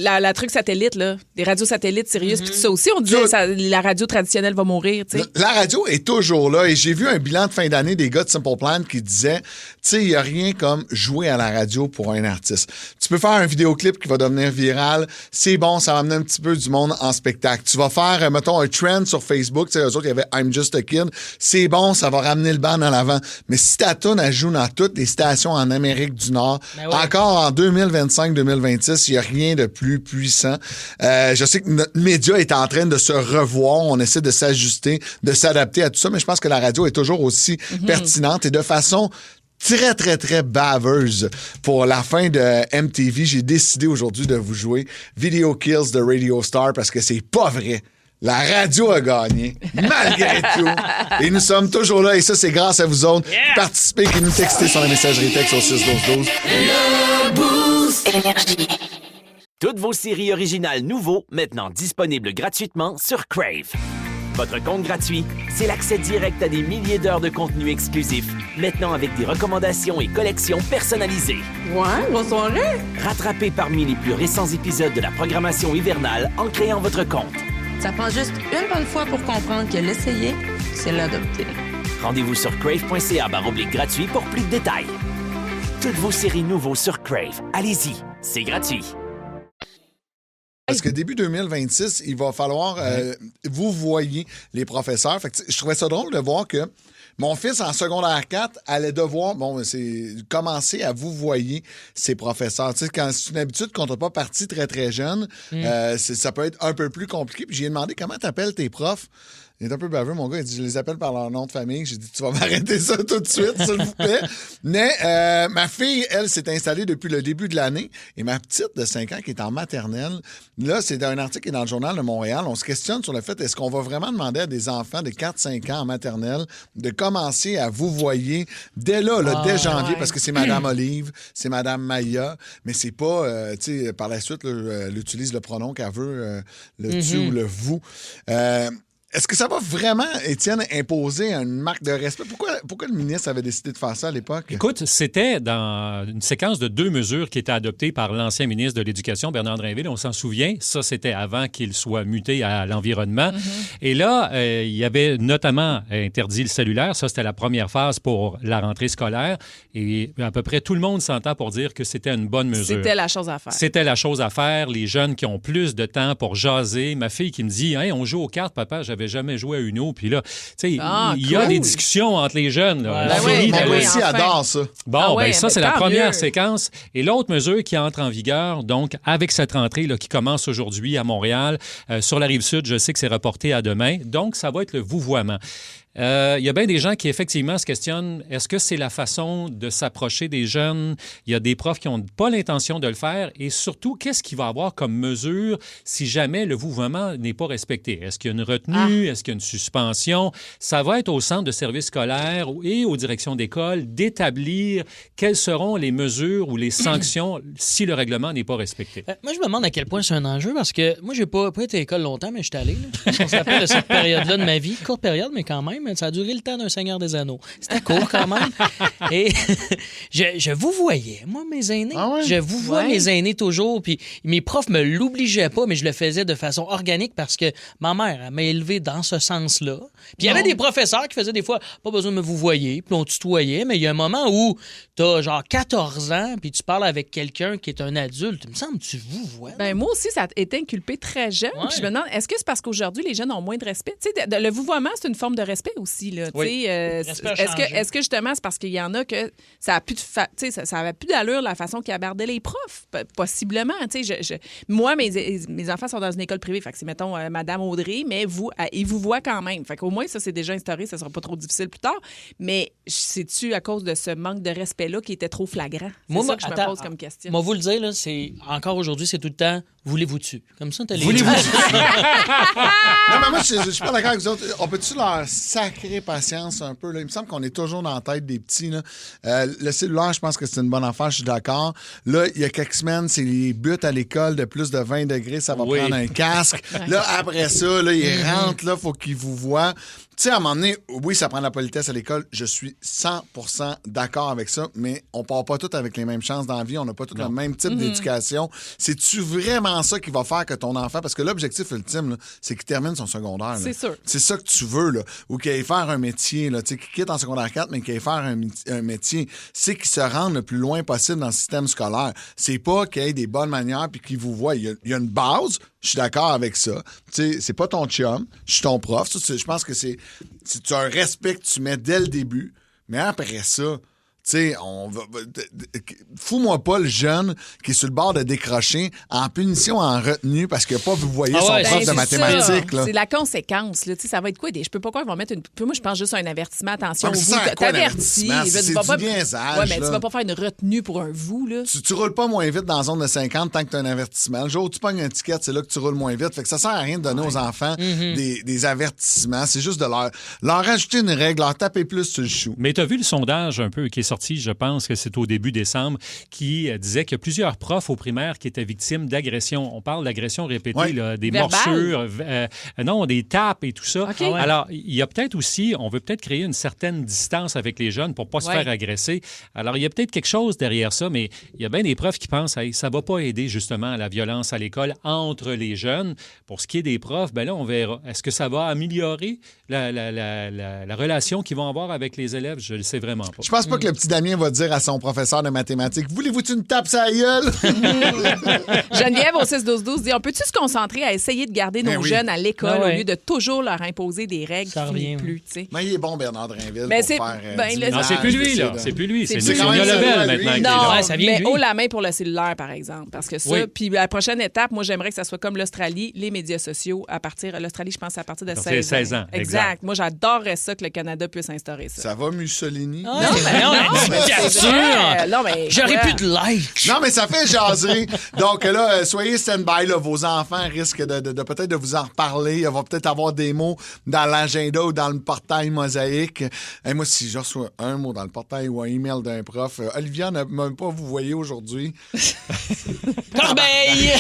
La truc satellite, là. Des radios satellites, Sirius, puis tout ça aussi. On disait la radio traditionnelle va mourir, tu sais. La radio est toujours là. Et j'ai vu un bilan de fin d'année des gars de Simple Plan qui disaient, tu sais, il n'y a rien comme jouer à la radio pour un artiste. Tu peux faire un vidéoclip qui va devenir viral. C'est bon, ça va amener un petit peu du monde en spectacle. Tu vas faire, mettons, un trend sur Facebook. Tu sais, eux autres, il y avait I'm Just a Kid. C'est bon, ça va ramener le band en avant. Mais si ta tune, elle joue dans toutes les stations en Amérique du Nord, encore en 2025-2026, il n'y a rien de plus puissant. Je sais que notre média est en train de se revoir. On essaie de s'ajuster, de s'adapter à tout ça, mais je pense que la radio est toujours aussi pertinente et de façon très, très, très baveuse. Pour la fin de MTV, j'ai décidé aujourd'hui de vous jouer Video Kills de Radio Star parce que c'est pas vrai. La radio a gagné, malgré tout. Et nous sommes toujours là. Et ça, c'est grâce à vous autres. Participez, qui nous textez sur la messagerie texte au 61212. Le Boost Énergie. Toutes vos séries originales nouveaux, maintenant disponibles gratuitement sur Crave. Votre compte gratuit, c'est l'accès direct à des milliers d'heures de contenu exclusif, maintenant avec des recommandations et collections personnalisées. Ouais, grosse soirée. Rattrapez parmi les plus récents épisodes de la programmation hivernale en créant votre compte. Ça prend juste une bonne fois pour comprendre que l'essayer, c'est l'adopter. Rendez-vous sur crave.ca/gratuit pour plus de détails. Toutes vos séries nouveaux sur Crave. Allez-y, c'est gratuit. Parce que début 2026, il va falloir vous voyez les professeurs. Fait que, je trouvais ça drôle de voir que mon fils en secondaire 4 allait devoir commencer à vous voyez ses professeurs. Tu sais, quand c'est une habitude qu'on n'a pas parti très, très jeune, ça peut être un peu plus compliqué. Puis j'ai demandé comment t'appelles tes profs. Il est un peu baveux, mon gars. Il dit, je les appelle par leur nom de famille. J'ai dit, tu vas m'arrêter ça tout de suite, s'il vous plaît. Mais ma fille, elle, s'est installée depuis le début de l'année. Et ma petite de 5 ans qui est en maternelle, là, c'est un article qui est dans le Journal de Montréal. On se questionne sur le fait, est-ce qu'on va vraiment demander à des enfants de 4-5 ans en maternelle de commencer à vouvoyer dès là, dès janvier, parce que c'est Madame Olive, c'est Madame Maya, mais c'est pas, tu sais, par la suite, là, elle utilise le pronom qu'elle veut, le tu ou le vous. Est-ce que ça va vraiment, Étienne, imposer une marque de respect? Pourquoi le ministre avait décidé de faire ça à l'époque? Écoute, c'était dans une séquence de 2 mesures qui étaient adoptées par l'ancien ministre de l'Éducation, Bernard Drinville. On s'en souvient. Ça, c'était avant qu'il soit muté à l'environnement. Et là, il y avait notamment interdit le cellulaire. Ça, c'était la première phase pour la rentrée scolaire. Et à peu près tout le monde s'entend pour dire que c'était une bonne mesure. C'était la chose à faire. C'était la chose à faire. Les jeunes qui ont plus de temps pour jaser. Ma fille qui me dit, hey, on joue aux cartes, papa, j'avais jamais joué à Uno. Puis là, tu sais, il y a des discussions entre les jeunes. Là. Moi aussi, adore ça. Bon, ça, c'est la première séquence. Et l'autre mesure qui entre en vigueur, donc, avec cette rentrée là, qui commence aujourd'hui à Montréal, sur la Rive-Sud, je sais que c'est reporté à demain. Donc, ça va être le vouvoiement. Il y a bien des gens qui, effectivement, se questionnent, est-ce que c'est la façon de s'approcher des jeunes? Il y a des profs qui n'ont pas l'intention de le faire. Et surtout, qu'est-ce qu'il va y avoir comme mesure si jamais le vouvoiement n'est pas respecté? Est-ce qu'il y a une retenue? Est-ce qu'il y a une suspension? Ça va être au centre de service scolaire et aux directions d'école d'établir quelles seront les mesures ou les sanctions si le règlement n'est pas respecté. Moi, je me demande à quel point c'est un enjeu parce que moi, j'ai pas été à l'école longtemps, mais je suis allé. Là. On s'appelle de cette période-là de ma vie. Courte période, mais quand même. Ça a duré le temps d'un Seigneur des Anneaux. C'était court quand même. Et je vous voyais, moi, mes aînés. Je vous vois mes aînés toujours. Puis mes profs me l'obligeaient pas, mais je le faisais de façon organique parce que ma mère elle m'a élevé dans ce sens-là. Puis il y avait des professeurs qui faisaient des fois, pas besoin de me vous voyer, puis on tutoyait, mais il y a un moment où t'as genre 14 ans, puis tu parles avec quelqu'un qui est un adulte. Il me semble que tu vous vois. Ben moi aussi, ça a été inculpé très jeune. Puis je me demande, est-ce que c'est parce qu'aujourd'hui, les jeunes ont moins de respect? Tu sais, le vouvoiement, c'est une forme de respect aussi. Là, est-ce que justement, c'est parce qu'il y en a que ça a plus ça avait plus d'allure la façon qu'ils abordaient les profs? Possiblement. Moi, mes enfants sont dans une école privée. Fait que c'est, mettons, Madame Audrey, mais ils vous voient quand même. Fait qu'au moins, ça, c'est déjà instauré. Ça sera pas trop difficile plus tard. Mais c'est-tu à cause de ce manque de respect-là qui était trop flagrant? C'est ça que je me pose comme question. Moi, vous le dire, là, c'est encore aujourd'hui, c'est tout le temps voulez-vous-tu? Comme ça, t'as les voulez-vous? Non, mais moi, je suis pas d'accord avec vous autres. On peut-tu leur sacrer patience un peu? Là? Il me semble qu'on est toujours dans la tête des petits. Là. Le cellulaire, je pense que c'est une bonne affaire, je suis d'accord. Là, il y a quelques semaines, c'est les buts à l'école de plus de 20 degrés, ça va prendre un casque. Là, après ça, là, ils rentrent, là, faut qu'ils vous voient. Tu sais, à un moment donné, oui, ça prend la politesse à l'école. Je suis 100% d'accord avec ça, mais on part pas tous avec les mêmes chances dans la vie. On n'a pas tous le même type d'éducation. C'est-tu vraiment ça qui va faire que ton enfant... Parce que l'objectif ultime, là, c'est qu'il termine son secondaire. Là. C'est sûr. C'est ça que tu veux, là. Ou qu'il aille faire un métier, là. Tu sais, qu'il quitte en secondaire 4, mais qu'il aille faire un métier. C'est qu'il se rende le plus loin possible dans le système scolaire. C'est pas qu'il ait des bonnes manières puis qu'il vous voit. Il y a une base... Je suis d'accord avec ça. Tu sais, c'est pas ton chum, je suis ton prof. Je pense que c'est un respect que tu mets dès le début. Mais après ça, tu sais, fous-moi pas le jeune qui est sur le bord de décrocher en punition, en retenue, parce qu'il n'a pas vous voyez son prof de mathématiques. Là. C'est la conséquence. Là. Ça va être quoi? Je peux pas croire qu'ils vont mettre une... Moi, je pense juste à un avertissement. Attention, vous t'avertis. C'est du niaisage. Ouais, mais tu vas pas faire une retenue pour un vous. Là. Tu roules pas moins vite dans la zone de 50 tant que tu as un avertissement. Le jour où tu pognes un ticket, c'est là que tu roules moins vite. Fait que ça sert à rien de donner aux enfants des avertissements. C'est juste de leur rajouter une règle, leur taper plus sur le chou. Mais tu as vu le sondage un peu qui est sorti, je pense que c'est au début décembre, qui disait qu'il y a plusieurs profs au primaire qui étaient victimes d'agressions. On parle d'agressions répétées, là, des morsures, des tapes et tout ça. Okay. Alors, il y a peut-être aussi, on veut peut-être créer une certaine distance avec les jeunes pour pas se faire agresser. Alors, il y a peut-être quelque chose derrière ça, mais il y a bien des profs qui pensent que ça va pas aider justement à la violence à l'école entre les jeunes. Pour ce qui est des profs, ben là, on verra. Est-ce que ça va améliorer la relation qu'ils vont avoir avec les élèves? Je ne le sais vraiment pas. Je pense pas que le petit si Damien va dire à son professeur de mathématiques, voulez-vous une tape sur la gueule? Geneviève au 6-12-12 dit, on peut-tu se concentrer à essayer de garder nos jeunes à l'école au lieu de toujours leur imposer des règles qui finissent plus, tu sais? Mais il est bon, Bernard Drinville, Mais pour c'est- faire ben, le- Non, c'est plus lui, là. C'est plus lui. C'est quand Sonia même Lebel, ça, maintenant. lui. Non, Ouais, ça vient de mais lui. haut la main pour le cellulaire, par exemple. Parce que ça, Oui. puis la prochaine étape, moi, j'aimerais que ça soit comme l'Australie, les médias sociaux, l'Australie, je pense, à partir de partir de 16 ans. 16 ans, exact. Moi, j'adorerais ça que le Canada puisse instaurer ça. Ça va, Mussolini? Non, mais bien c'est sûr. vrai. Non, mais J'aurais ouais. plus de likes. Non, mais ça fait jaser. Donc là, soyez stand-by. Là, vos enfants risquent de peut-être de vous en reparler. Il va peut-être avoir des mots dans l'agenda ou dans le portail mosaïque. Et moi, si je reçois un mot dans le portail ou un email d'un prof, Olivia n'a même pas vous voyez aujourd'hui. Corbeille!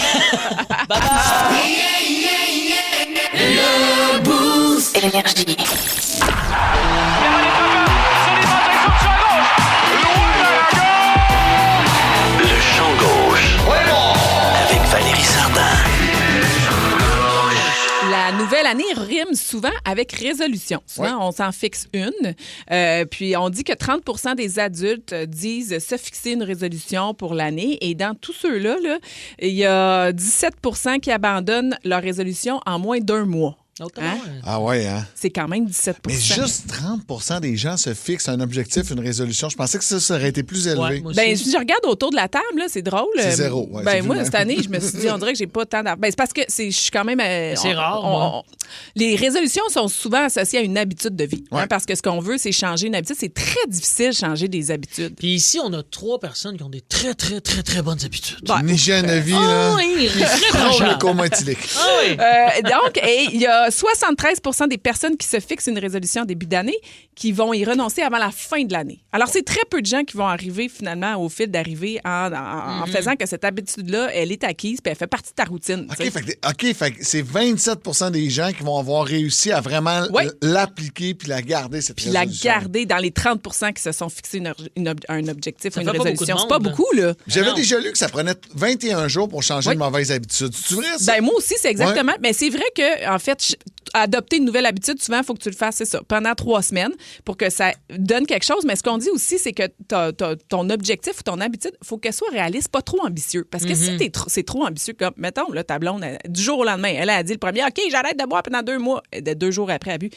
Le champ gauche. Avec Valérie Sardin. La nouvelle année rime souvent avec résolution. Souvent, on s'en fixe une. Puis, on dit que 30 des adultes disent se fixer une résolution pour l'année. Et dans tous ceux-là, là, il y a 17 qui abandonnent leur résolution en moins d'un mois. Hein? Ah ouais, hein? C'est quand même 17 Mais juste 30 des gens se fixent un objectif, une résolution. Je pensais que ça aurait été plus élevé. Ben, si je regarde autour de la table, là, c'est drôle. C'est zéro. Ouais, ben, c'est moi, vu, cette hein. année, je me suis dit, on dirait que j'ai pas tant d'argent. Ben, c'est parce que je suis quand même. C'est rare, moi. Les résolutions sont souvent associées à une habitude de vie. Ouais. Hein, parce que ce qu'on veut, c'est changer une habitude. C'est très difficile de changer des habitudes. Puis ici, on a 3 personnes qui ont des très, très, très, très bonnes habitudes. Une hygiène de vie, là. oui, très Drôle, franchement. le coma éthylique. Ah oui. Donc, il y a 73 des personnes qui se fixent une résolution en début d'année qui vont y renoncer avant la fin de l'année. Alors, c'est très peu de gens qui vont arriver finalement au fil d'arriver en faisant que cette habitude-là, elle est acquise puis elle fait partie de ta routine. tu sais. Fait que c'est 27 des gens qui vont avoir réussi à vraiment l'appliquer puis la garder, cette Puis la résolution. garder dans les 30 qui se sont fixés un objectif Ça ou une fait pas beaucoup de résolution. C'est monde, pas là. beaucoup, là. J'avais Non. déjà lu que ça prenait 21 jours pour changer une mauvaise habitude. C'est vrai, ça? Ben moi aussi, c'est exactement. Mais c'est vrai que, en fait, adopter une nouvelle habitude, souvent, il faut que tu le fasses, c'est ça, pendant 3 semaines pour que ça donne quelque chose. Mais ce qu'on dit aussi, c'est que ton objectif ou ton habitude, il faut qu'elle soit réaliste, pas trop ambitieux. Parce que si c'est trop ambitieux, comme, mettons, là, ta blonde, du jour au lendemain, elle a dit le premier, OK, j'arrête de boire pendant 2 mois. 2 jours après, elle a bu.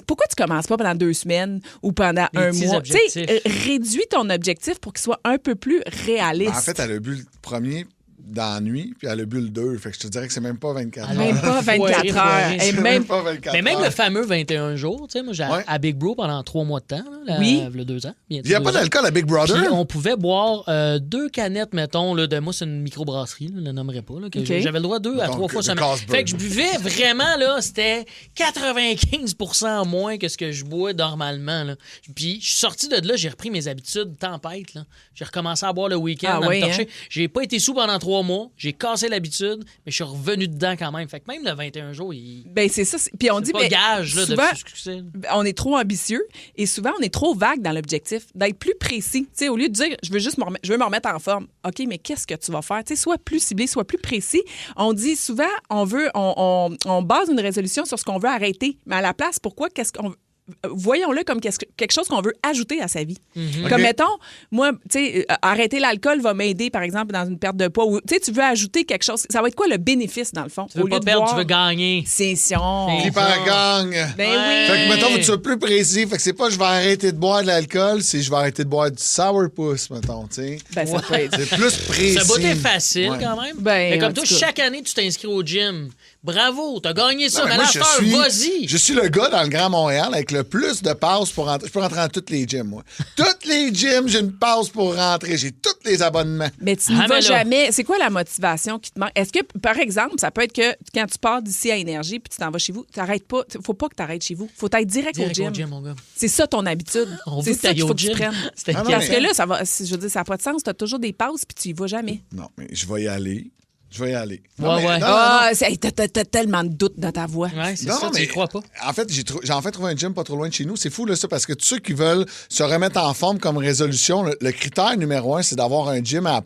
Pourquoi tu commences pas pendant 2 semaines ou pendant Des un petits mois? Tu sais, objectifs. réduis ton objectif pour qu'il soit un peu plus réaliste. En fait, elle a bu le premier dans la nuit, puis elle a bu le 2. Fait que je te dirais que c'est même pas 24 heures. Même pas 24 heures. Et C'est même pas 24 Mais même heures. le fameux 21 jours, tu sais, moi, j'ai à Big Bro pendant 3 mois de temps, là, Oui. il y a 2 ans. Il n'y a pas d'alcool à Big Brother? Puis on pouvait boire 2 canettes, mettons, là, de moi, c'est une microbrasserie, là, je ne la nommerai pas. Là, que OK. J'avais le droit 2 à Donc, 3 fois de semaine. Carlsberg. Fait que je buvais vraiment, là, c'était 95 moins que ce que je bois normalement. Là. Puis je suis sorti de là, j'ai repris mes habitudes tempête. Là. J'ai recommencé à boire le week-end, Ah à oui, me torcher. hein? J'ai pas été sous pendant 3 mois, j'ai cassé l'habitude, mais je suis revenu dedans quand même. Fait que même le 21 jours, Ben c'est ça. Puis on dit pas ben, gage là, souvent, de succès. on est trop ambitieux et souvent on est trop vague dans l'objectif, d'être plus précis. Tu sais, au lieu de dire je veux me remettre en forme. OK, mais qu'est-ce que tu vas faire? Tu sais, sois plus ciblé, sois plus précis. On dit souvent on base une résolution sur ce qu'on veut arrêter, mais à la place, pourquoi qu'est-ce qu'on voyons-le comme quelque chose qu'on veut ajouter à sa vie. Comme, mettons, moi, tu sais, arrêter l'alcool va m'aider, par exemple, dans une perte de poids. Ou, tu sais, tu veux ajouter quelque chose. Ça va être quoi le bénéfice, dans le fond? Tu veux Au pas lieu de perdre, boire- tu veux gagner. C'est sûr. L'hyper gagne. Ben oui. Fait que, mettons, faut que tu sois plus précis. Fait que c'est pas je vais arrêter de boire de l'alcool, c'est je vais arrêter de boire du sourpuss, mettons, tu sais. Ben, ça peut être. C'est plus précis. Ça bout est facile Ouais. quand même. Ben, mais en comme toi, tout cas. chaque année, tu t'inscris au gym. Bravo, t'as gagné ça. Non, mais Mais moi, là, vas-y. je suis le gars dans le Grand Montréal avec le plus de passes pour rentrer. Je peux rentrer dans toutes les gyms, moi. Toutes les gyms, j'ai une passe pour rentrer. J'ai tous les abonnements. Mais tu n'y Ah, vas mais là- jamais. C'est quoi la motivation qui te manque? Est-ce que, par exemple, ça peut être que quand tu pars d'ici à Énergie puis tu t'en vas chez vous, t'arrêtes pas. Faut pas que tu arrêtes chez vous. Faut être direct au gym. mon gars. C'est ça ton habitude. On C'est veut que ça t'ailles qu'il faut au que tu gym. prennes. C'était Ah non, Parce mais- que là, ça va. Je veux dire, ça n'a pas de sens. Tu as toujours des pauses puis tu y vas jamais. Non, mais je vais y aller. Je vais y aller. Ouais, Non, mais- ouais. non, Ah, t'as tellement de doutes dans ta voix. Ouais, c'est Non, ça, non, tu y mais crois pas. En fait, j'ai enfin trouvé un gym pas trop loin de chez nous. C'est fou, là, ça, parce que tous ceux qui veulent se remettre en forme comme résolution, le critère numéro 1, c'est d'avoir un gym à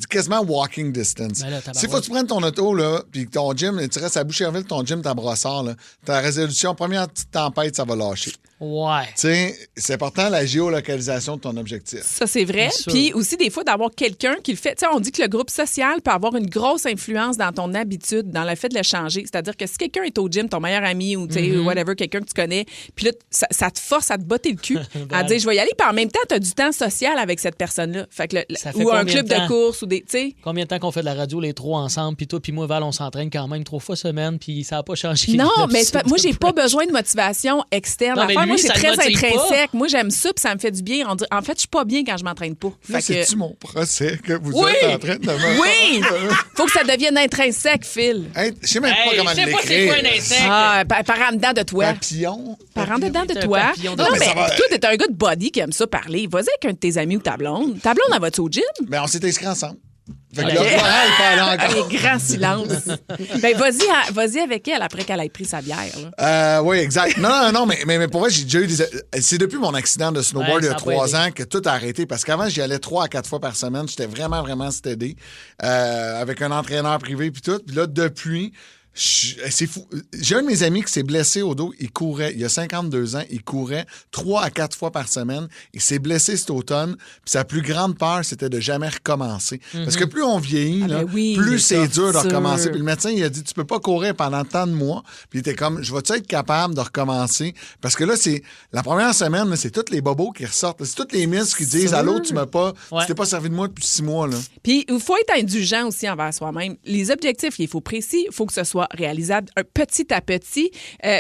quasiment walking distance. Ben là, tabarouette. S'il faut que tu prennes ton auto, là, puis que ton gym, tu restes à Boucherville, ton gym, ta brossard, là, ta résolution, première petite tempête, ça va lâcher. Ouais. Tu sais, c'est important la géolocalisation de ton objectif. Ça, c'est vrai. Puis aussi, des fois, d'avoir quelqu'un qui le fait. Tu sais, on dit que le groupe social peut avoir une grosse influence dans ton habitude, dans le fait de le changer. C'est-à-dire que si quelqu'un est au gym, ton meilleur ami ou, tu sais, whatever, quelqu'un que tu connais, puis là, ça te force à te botter le cul, à dire, je vais y aller. Puis en même temps, tu as du temps social avec cette personne-là. Fait que ou un club de course ou des. Tu sais. Combien de temps qu'on fait de la radio, les trois ensemble, puis toi, puis moi, Val, on s'entraîne quand même 3 fois semaine, puis ça n'a pas changé. Non, mais moi, j'ai pas besoin de motivation externe. Moi, c'est très intrinsèque. Moi, j'aime ça, puis ça me fait du bien. En fait, je suis pas bien quand je m'entraîne pas. Là, c'est-tu mon procès que vous êtes en train de me... Oui! Faut que ça devienne intrinsèque, Phil. Je sais même pas comment l'écrire. Je sais pas c'est quoi un insecte. Par en dedans de toi. Papillon. Par en dedans de toi. Non, mais toi, t'es un gars de body qui aime ça parler. Vas-y avec un de tes amis ou ta blonde. Ta blonde, elle va-tu au gym? Ben, on s'est inscrits ensemble. Fait que là, les grands silences. Ben, vas-y avec elle après qu'elle ait pris sa bière. Oui, exact. Non, mais pour vrai, j'ai déjà eu c'est depuis mon accident de snowboard il y a 3 ans que tout a arrêté. Parce qu'avant, j'y allais 3 à 4 fois par semaine. J'étais vraiment, vraiment steady. Avec un entraîneur privé puis tout. Puis là, depuis... C'est fou. J'ai un de mes amis qui s'est blessé au dos. Il courait, il y a 52 ans, il courait 3 à 4 fois par semaine. Il s'est blessé cet automne. Puis sa plus grande peur, c'était de jamais recommencer. Parce que plus on vieillit, plus c'est dur de recommencer. Puis le médecin, il a dit, tu peux pas courir pendant tant de mois. Puis il était comme, je vais-tu être capable de recommencer? Parce que là, c'est la première semaine, c'est tous les bobos qui ressortent. C'est tous les muscles qui disent, à l'autre, tu t'es pas servi de moi depuis 6 mois. Là. Puis il faut être indulgent aussi envers soi-même. Les objectifs, il faut précis, il faut que ce soit réalisable petit à petit.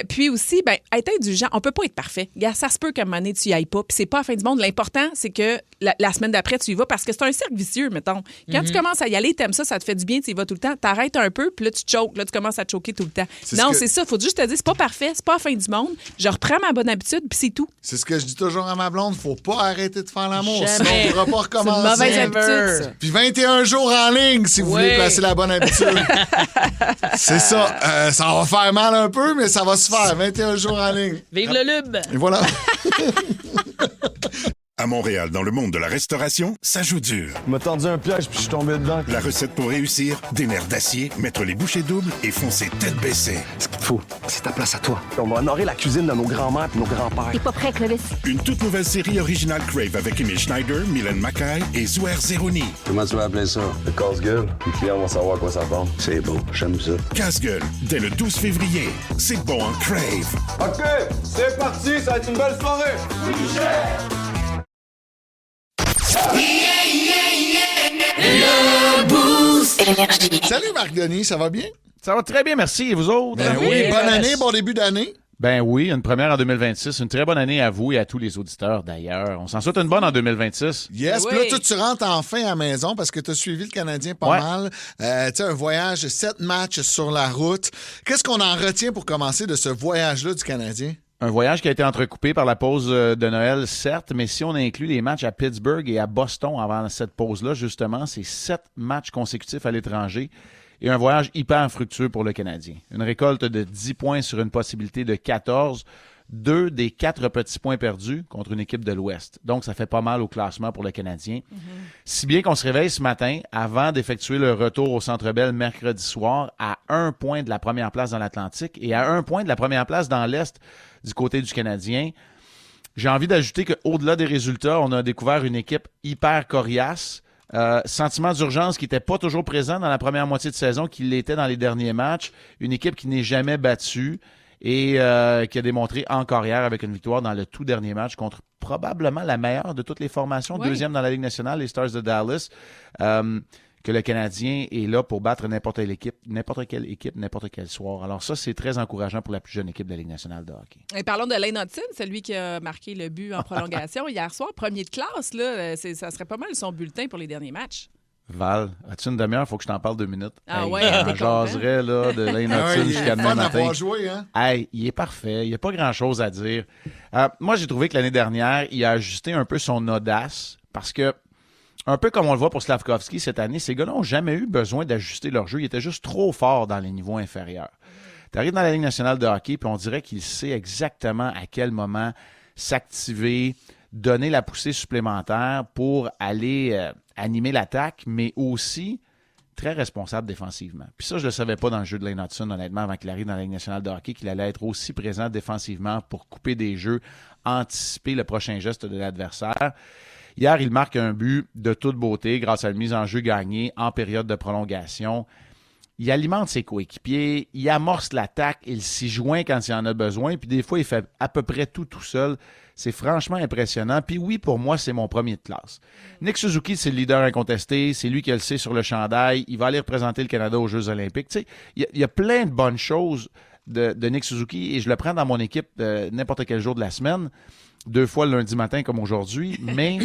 Puis aussi, être indulgent, on peut pas être parfait. Ça se peut qu'à un moment donné, tu y ailles pas. Puis c'est pas la fin du monde. L'important, c'est que la semaine d'après, tu y vas parce que c'est un cercle vicieux, mettons. Quand tu commences à y aller, t'aimes ça, ça te fait du bien, tu y vas tout le temps. T'arrêtes un peu, puis là, tu choques. Là, tu commences à te choquer tout le temps. C'est ça. Faut juste te dire, c'est pas parfait, c'est pas la fin du monde. Je reprends ma bonne habitude, puis c'est tout. C'est ce que je dis toujours à ma blonde. Faut pas arrêter de faire l'amour. Sinon, on pourra pas recommencer. C'est une mauvaise habitude, ça. Puis 21 jours en ligne, si vous voulez placer la bonne habitude. C'est ça. Ça va faire mal un peu, mais ça va se faire. 21 jours en ligne. Vive le lube! Et voilà. À Montréal, dans le monde de la restauration, ça joue dur. Il m'a tendu un piège puis je suis tombé dedans. La recette pour réussir, des nerfs d'acier, mettre les bouchées doubles et foncer tête baissée. Ce qu'il te faut, c'est ta place à toi. On va honorer la cuisine de nos grands-mères et nos grands-pères. T'es pas prêt, Clovis? Une toute nouvelle série originale Crave avec Emile Schneider, Mylène Mackay et Zouer Zeroni. Comment tu vas appeler ça? Le casse-gueule. Les clients vont savoir à quoi ça ressemble. C'est beau, j'aime ça. Casse-gueule, dès le 12 février. C'est bon en Crave. OK, c'est parti, ça va être une belle soirée. Oui, Le Boost Énergie. Salut Marc Denis, ça va bien? Ça va très bien, merci. Et vous autres? Ben oui, bonne année, bon début d'année. Ben oui, une première en 2026. Une très bonne année à vous et à tous les auditeurs, d'ailleurs. On s'en souhaite une bonne en 2026. Yes, puis là, tu rentres enfin à la maison parce que tu as suivi le Canadien pas mal. Tu sais, un voyage, 7 matchs sur la route. Qu'est-ce qu'on en retient pour commencer de ce voyage-là du Canadien? Un voyage qui a été entrecoupé par la pause de Noël, certes, mais si on inclut les matchs à Pittsburgh et à Boston avant cette pause-là, justement, c'est 7 matchs consécutifs à l'étranger et un voyage hyper fructueux pour le Canadien. Une récolte de 10 points sur une possibilité de 14, 2 des 4 petits points perdus contre une équipe de l'Ouest. Donc, ça fait pas mal au classement pour le Canadien. Si bien qu'on se réveille ce matin, avant d'effectuer le retour au Centre Bell mercredi soir, à 1 point de la première place dans l'Atlantique et à 1 point de la première place dans l'Est du côté du Canadien. J'ai envie d'ajouter qu'au-delà des résultats, on a découvert une équipe hyper coriace. Sentiment d'urgence qui n'était pas toujours présent dans la première moitié de saison, qui l'était dans les derniers matchs. Une équipe qui n'est jamais battue et qui a démontré encore hier avec une victoire dans le tout dernier match contre probablement la meilleure de toutes les formations, deuxième dans la Ligue nationale, les Stars de Dallas, que le Canadien est là pour battre n'importe quelle équipe, n'importe quel soir. Alors ça, c'est très encourageant pour la plus jeune équipe de la Ligue nationale de hockey. Et parlons de Lane Hudson, celui qui a marqué le but en prolongation hier soir, premier de classe. Là, ça serait pas mal son bulletin pour les derniers matchs. Val, as-tu une demi-heure? Il faut que je t'en parle 2 minutes. Ah ouais, on jaserait là, de Lane Hudson jusqu'à demain matin. Joué, hein? Hey, il est parfait. Il n'y a pas grand-chose à dire. Moi, j'ai trouvé que l'année dernière, il a ajusté un peu son audace parce que, un peu comme on le voit pour Slavkovski cette année, ces gars-là n'ont jamais eu besoin d'ajuster leur jeu. Ils étaient juste trop forts dans les niveaux inférieurs. Tu arrives dans la Ligue nationale de hockey, puis on dirait qu'il sait exactement à quel moment s'activer, donner la poussée supplémentaire pour aller animer l'attaque, mais aussi très responsable défensivement. Puis ça, je le savais pas dans le jeu de Lane Hutson, honnêtement, avant qu'il arrive dans la Ligue nationale de hockey, qu'il allait être aussi présent défensivement pour couper des jeux, anticiper le prochain geste de l'adversaire. Hier, il marque un but de toute beauté grâce à une mise en jeu gagnée en période de prolongation. Il alimente ses coéquipiers, il amorce l'attaque, il s'y joint quand il en a besoin, puis des fois, il fait à peu près tout seul. C'est franchement impressionnant. Puis oui, pour moi, c'est mon premier de classe. Nick Suzuki, c'est le leader incontesté, c'est lui qui le sait sur le chandail, il va aller représenter le Canada aux Jeux olympiques. Tu sais, il y a plein de bonnes choses de Nick Suzuki, et je le prends dans mon équipe n'importe quel jour de la semaine, 2 fois le lundi matin comme aujourd'hui, mais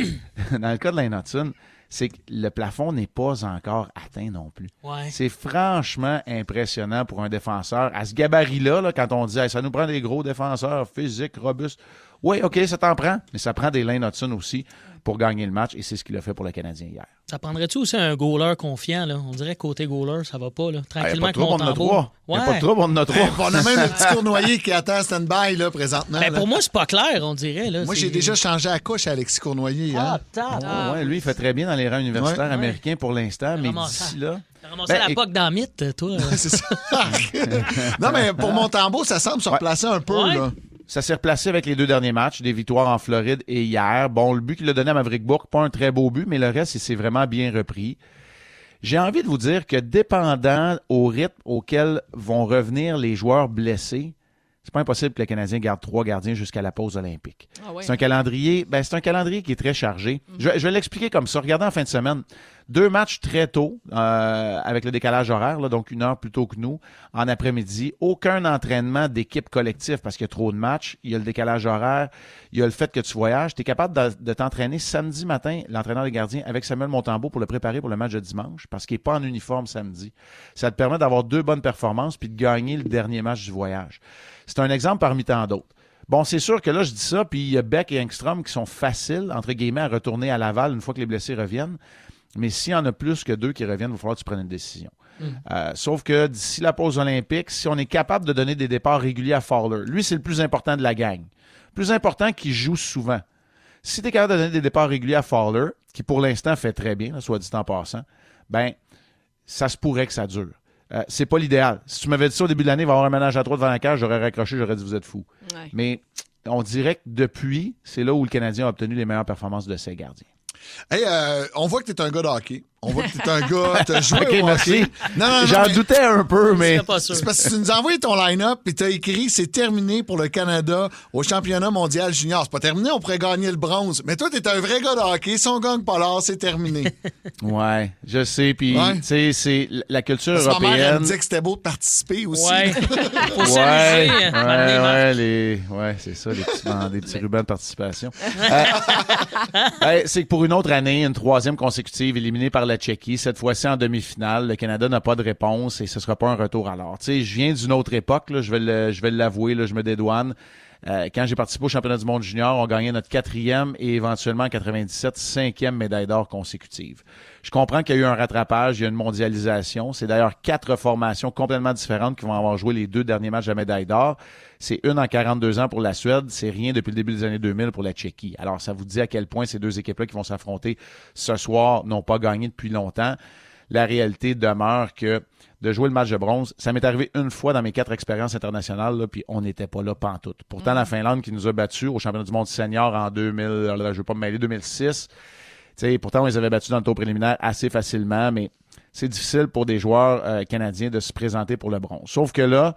dans le cas de Lane Hutson, c'est que le plafond n'est pas encore atteint non plus. Ouais. C'est franchement impressionnant pour un défenseur. À ce gabarit-là, là, quand on dit ça nous prend des gros défenseurs physiques, robustes. Oui, OK, ça t'en prend, mais ça prend des Lane Hutson aussi pour gagner le match, et c'est ce qu'il a fait pour le Canadien hier. Ça prendrait-tu aussi un goaler confiant, là? On dirait que côté goaler, ça va pas, là. Tranquillement, avec on en a 3. Il n'y a pas de trouble, on en a 3. On a même le petit Cournoyer qui attend à stand-by, là, présentement. Ben, pour moi, c'est pas clair, on dirait. Là, moi, j'ai déjà changé la couche à Alexis Cournoyer. Ouais, lui, il fait très bien dans les rangs universitaires américains pour l'instant, mais d'ici là... T'as ramassé la POC dans le mythe, toi. C'est ça. Non, mais pour Montembeault, ça semble se replacer un peu, là. Ça s'est replacé avec les 2 derniers matchs, des victoires en Floride et hier. Bon, le but qu'il a donné à Maverick Bourque, pas un très beau but, mais le reste, il s'est vraiment bien repris. J'ai envie de vous dire que dépendant au rythme auquel vont revenir les joueurs blessés, c'est pas impossible que le Canadien garde 3 gardiens jusqu'à la pause olympique. Ah ouais. C'est un calendrier qui est très chargé. Je vais l'expliquer comme ça. Regardez en fin de semaine. 2 matchs très tôt, avec le décalage horaire, là, donc 1 heure plus tôt que nous, en après-midi. Aucun entraînement d'équipe collective parce qu'il y a trop de matchs. Il y a le décalage horaire. Il y a le fait que tu voyages. Tu es capable de t'entraîner samedi matin, l'entraîneur des gardiens, avec Samuel Montembeault pour le préparer pour le match de dimanche parce qu'il n'est pas en uniforme samedi. Ça te permet d'avoir 2 bonnes performances puis de gagner le dernier match du voyage. C'est un exemple parmi tant d'autres. Bon, c'est sûr que là, je dis ça, puis il y a Beck et Engstrom qui sont faciles, entre guillemets, à retourner à Laval une fois que les blessés reviennent. Mais s'il y en a plus que 2 qui reviennent, il va falloir que tu prennes une décision. Sauf que d'ici la pause olympique, si on est capable de donner des départs réguliers à Fowler, lui, c'est le plus important de la gang. Plus important qu'il joue souvent. Si tu es capable de donner des départs réguliers à Fowler, qui pour l'instant fait très bien, là, soit dit en passant, ben ça se pourrait que ça dure. C'est pas l'idéal. Si tu m'avais dit ça au début de l'année, il va y avoir un ménage à 3 devant la cage, j'aurais raccroché, j'aurais dit vous êtes fous. Ouais. Mais on dirait que depuis, c'est là où le Canadien a obtenu les meilleures performances de ses gardiens. Hey, on voit que tu es un gars de hockey. On voit que tu es un gars, tu as joué okay, au merci. hockey. Non, j'en doutais un peu, mais... C'est parce que tu nous as envoyé ton line-up et tu as écrit « C'est terminé pour le Canada au championnat mondial junior ». C'est pas terminé, on pourrait gagner le bronze. Mais toi, tu es un vrai gars de hockey. Si on gagne pas l'or, c'est terminé. Ouais, je sais. Puis, tu sais, c'est la culture européenne. Ma mère, elle me disait que c'était beau de participer aussi. Ouais, c'est ça, des petits rubans de participation. C'est que pour une autre année, une 3e consécutive éliminée par la Tchéquie, cette fois-ci en demi-finale, le Canada n'a pas de réponse et ce ne sera pas un retour à l'or. Tu sais, je viens d'une autre époque, là, je vais l'avouer, là, je me dédouane. Quand j'ai participé au championnat du monde junior, on gagnait notre 4e et éventuellement en 97, 5e médaille d'or consécutive. Je comprends qu'il y a eu un rattrapage, il y a une mondialisation. C'est d'ailleurs 4 formations complètement différentes qui vont avoir joué les 2 derniers matchs de la médaille d'or. C'est une en 42 ans pour la Suède, c'est rien depuis le début des années 2000 pour la Tchéquie. Alors, ça vous dit à quel point ces 2 équipes-là qui vont s'affronter ce soir n'ont pas gagné depuis longtemps. La réalité demeure que de jouer le match de bronze, ça m'est arrivé une fois dans mes 4 expériences internationales, là, puis on n'était pas là pantoute. Pourtant, la Finlande qui nous a battus au championnat du monde senior en 2000, je ne veux pas me mêler, 2006, pourtant on les avait battus dans le tour préliminaire assez facilement, mais c'est difficile pour des joueurs canadiens de se présenter pour le bronze. Sauf que là,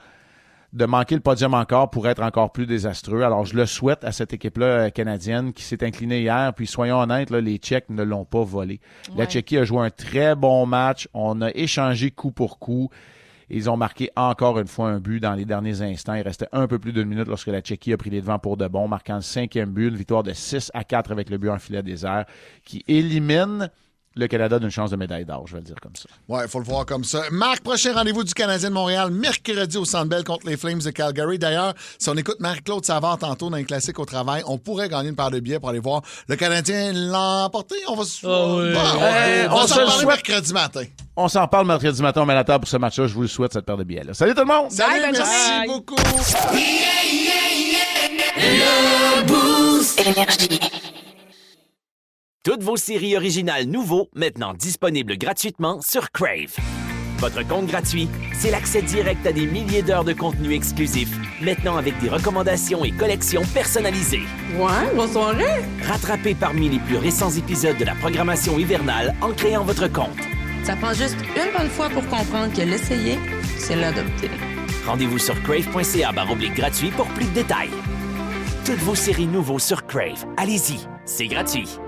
de manquer le podium encore pourrait être encore plus désastreux. Alors, je le souhaite à cette équipe-là canadienne qui s'est inclinée hier. Puis, soyons honnêtes, là, les Tchèques ne l'ont pas volé. Ouais. La Tchéquie a joué un très bon match. On a échangé coup pour coup. Ils ont marqué encore une fois un but dans les derniers instants. Il restait un peu plus d'une minute lorsque la Tchéquie a pris les devants pour de bon, marquant le 5e but, une victoire de 6-4 avec le but en filet désert qui élimine le Canada d'une chance de médaille d'or, je vais le dire comme ça. Oui, il faut le voir comme ça. Marc, prochain rendez-vous du Canadien de Montréal, mercredi au Centre Bell contre les Flames de Calgary. D'ailleurs, si on écoute Marie-Claude Savard tantôt dans les classiques au travail, on pourrait gagner une paire de billets pour aller voir le Canadien l'emporter. On va on s'en parle mercredi matin. On s'en parle mercredi matin, on met la table pour ce match-là. Je vous le souhaite, cette paire de billets-là. Salut tout le monde! Salut, merci beaucoup! Le Boost Énergie. Toutes vos séries originales nouveaux, maintenant disponibles gratuitement sur Crave. Votre compte gratuit, c'est l'accès direct à des milliers d'heures de contenu exclusif, maintenant avec des recommandations et collections personnalisées. Ouais, grosse soirée. Rattrapez parmi les plus récents épisodes de la programmation hivernale en créant votre compte. Ça prend juste une bonne fois pour comprendre que l'essayer, c'est l'adopter. Rendez-vous sur crave.ca/gratuit pour plus de détails. Toutes vos séries nouveaux sur Crave. Allez-y, c'est gratuit.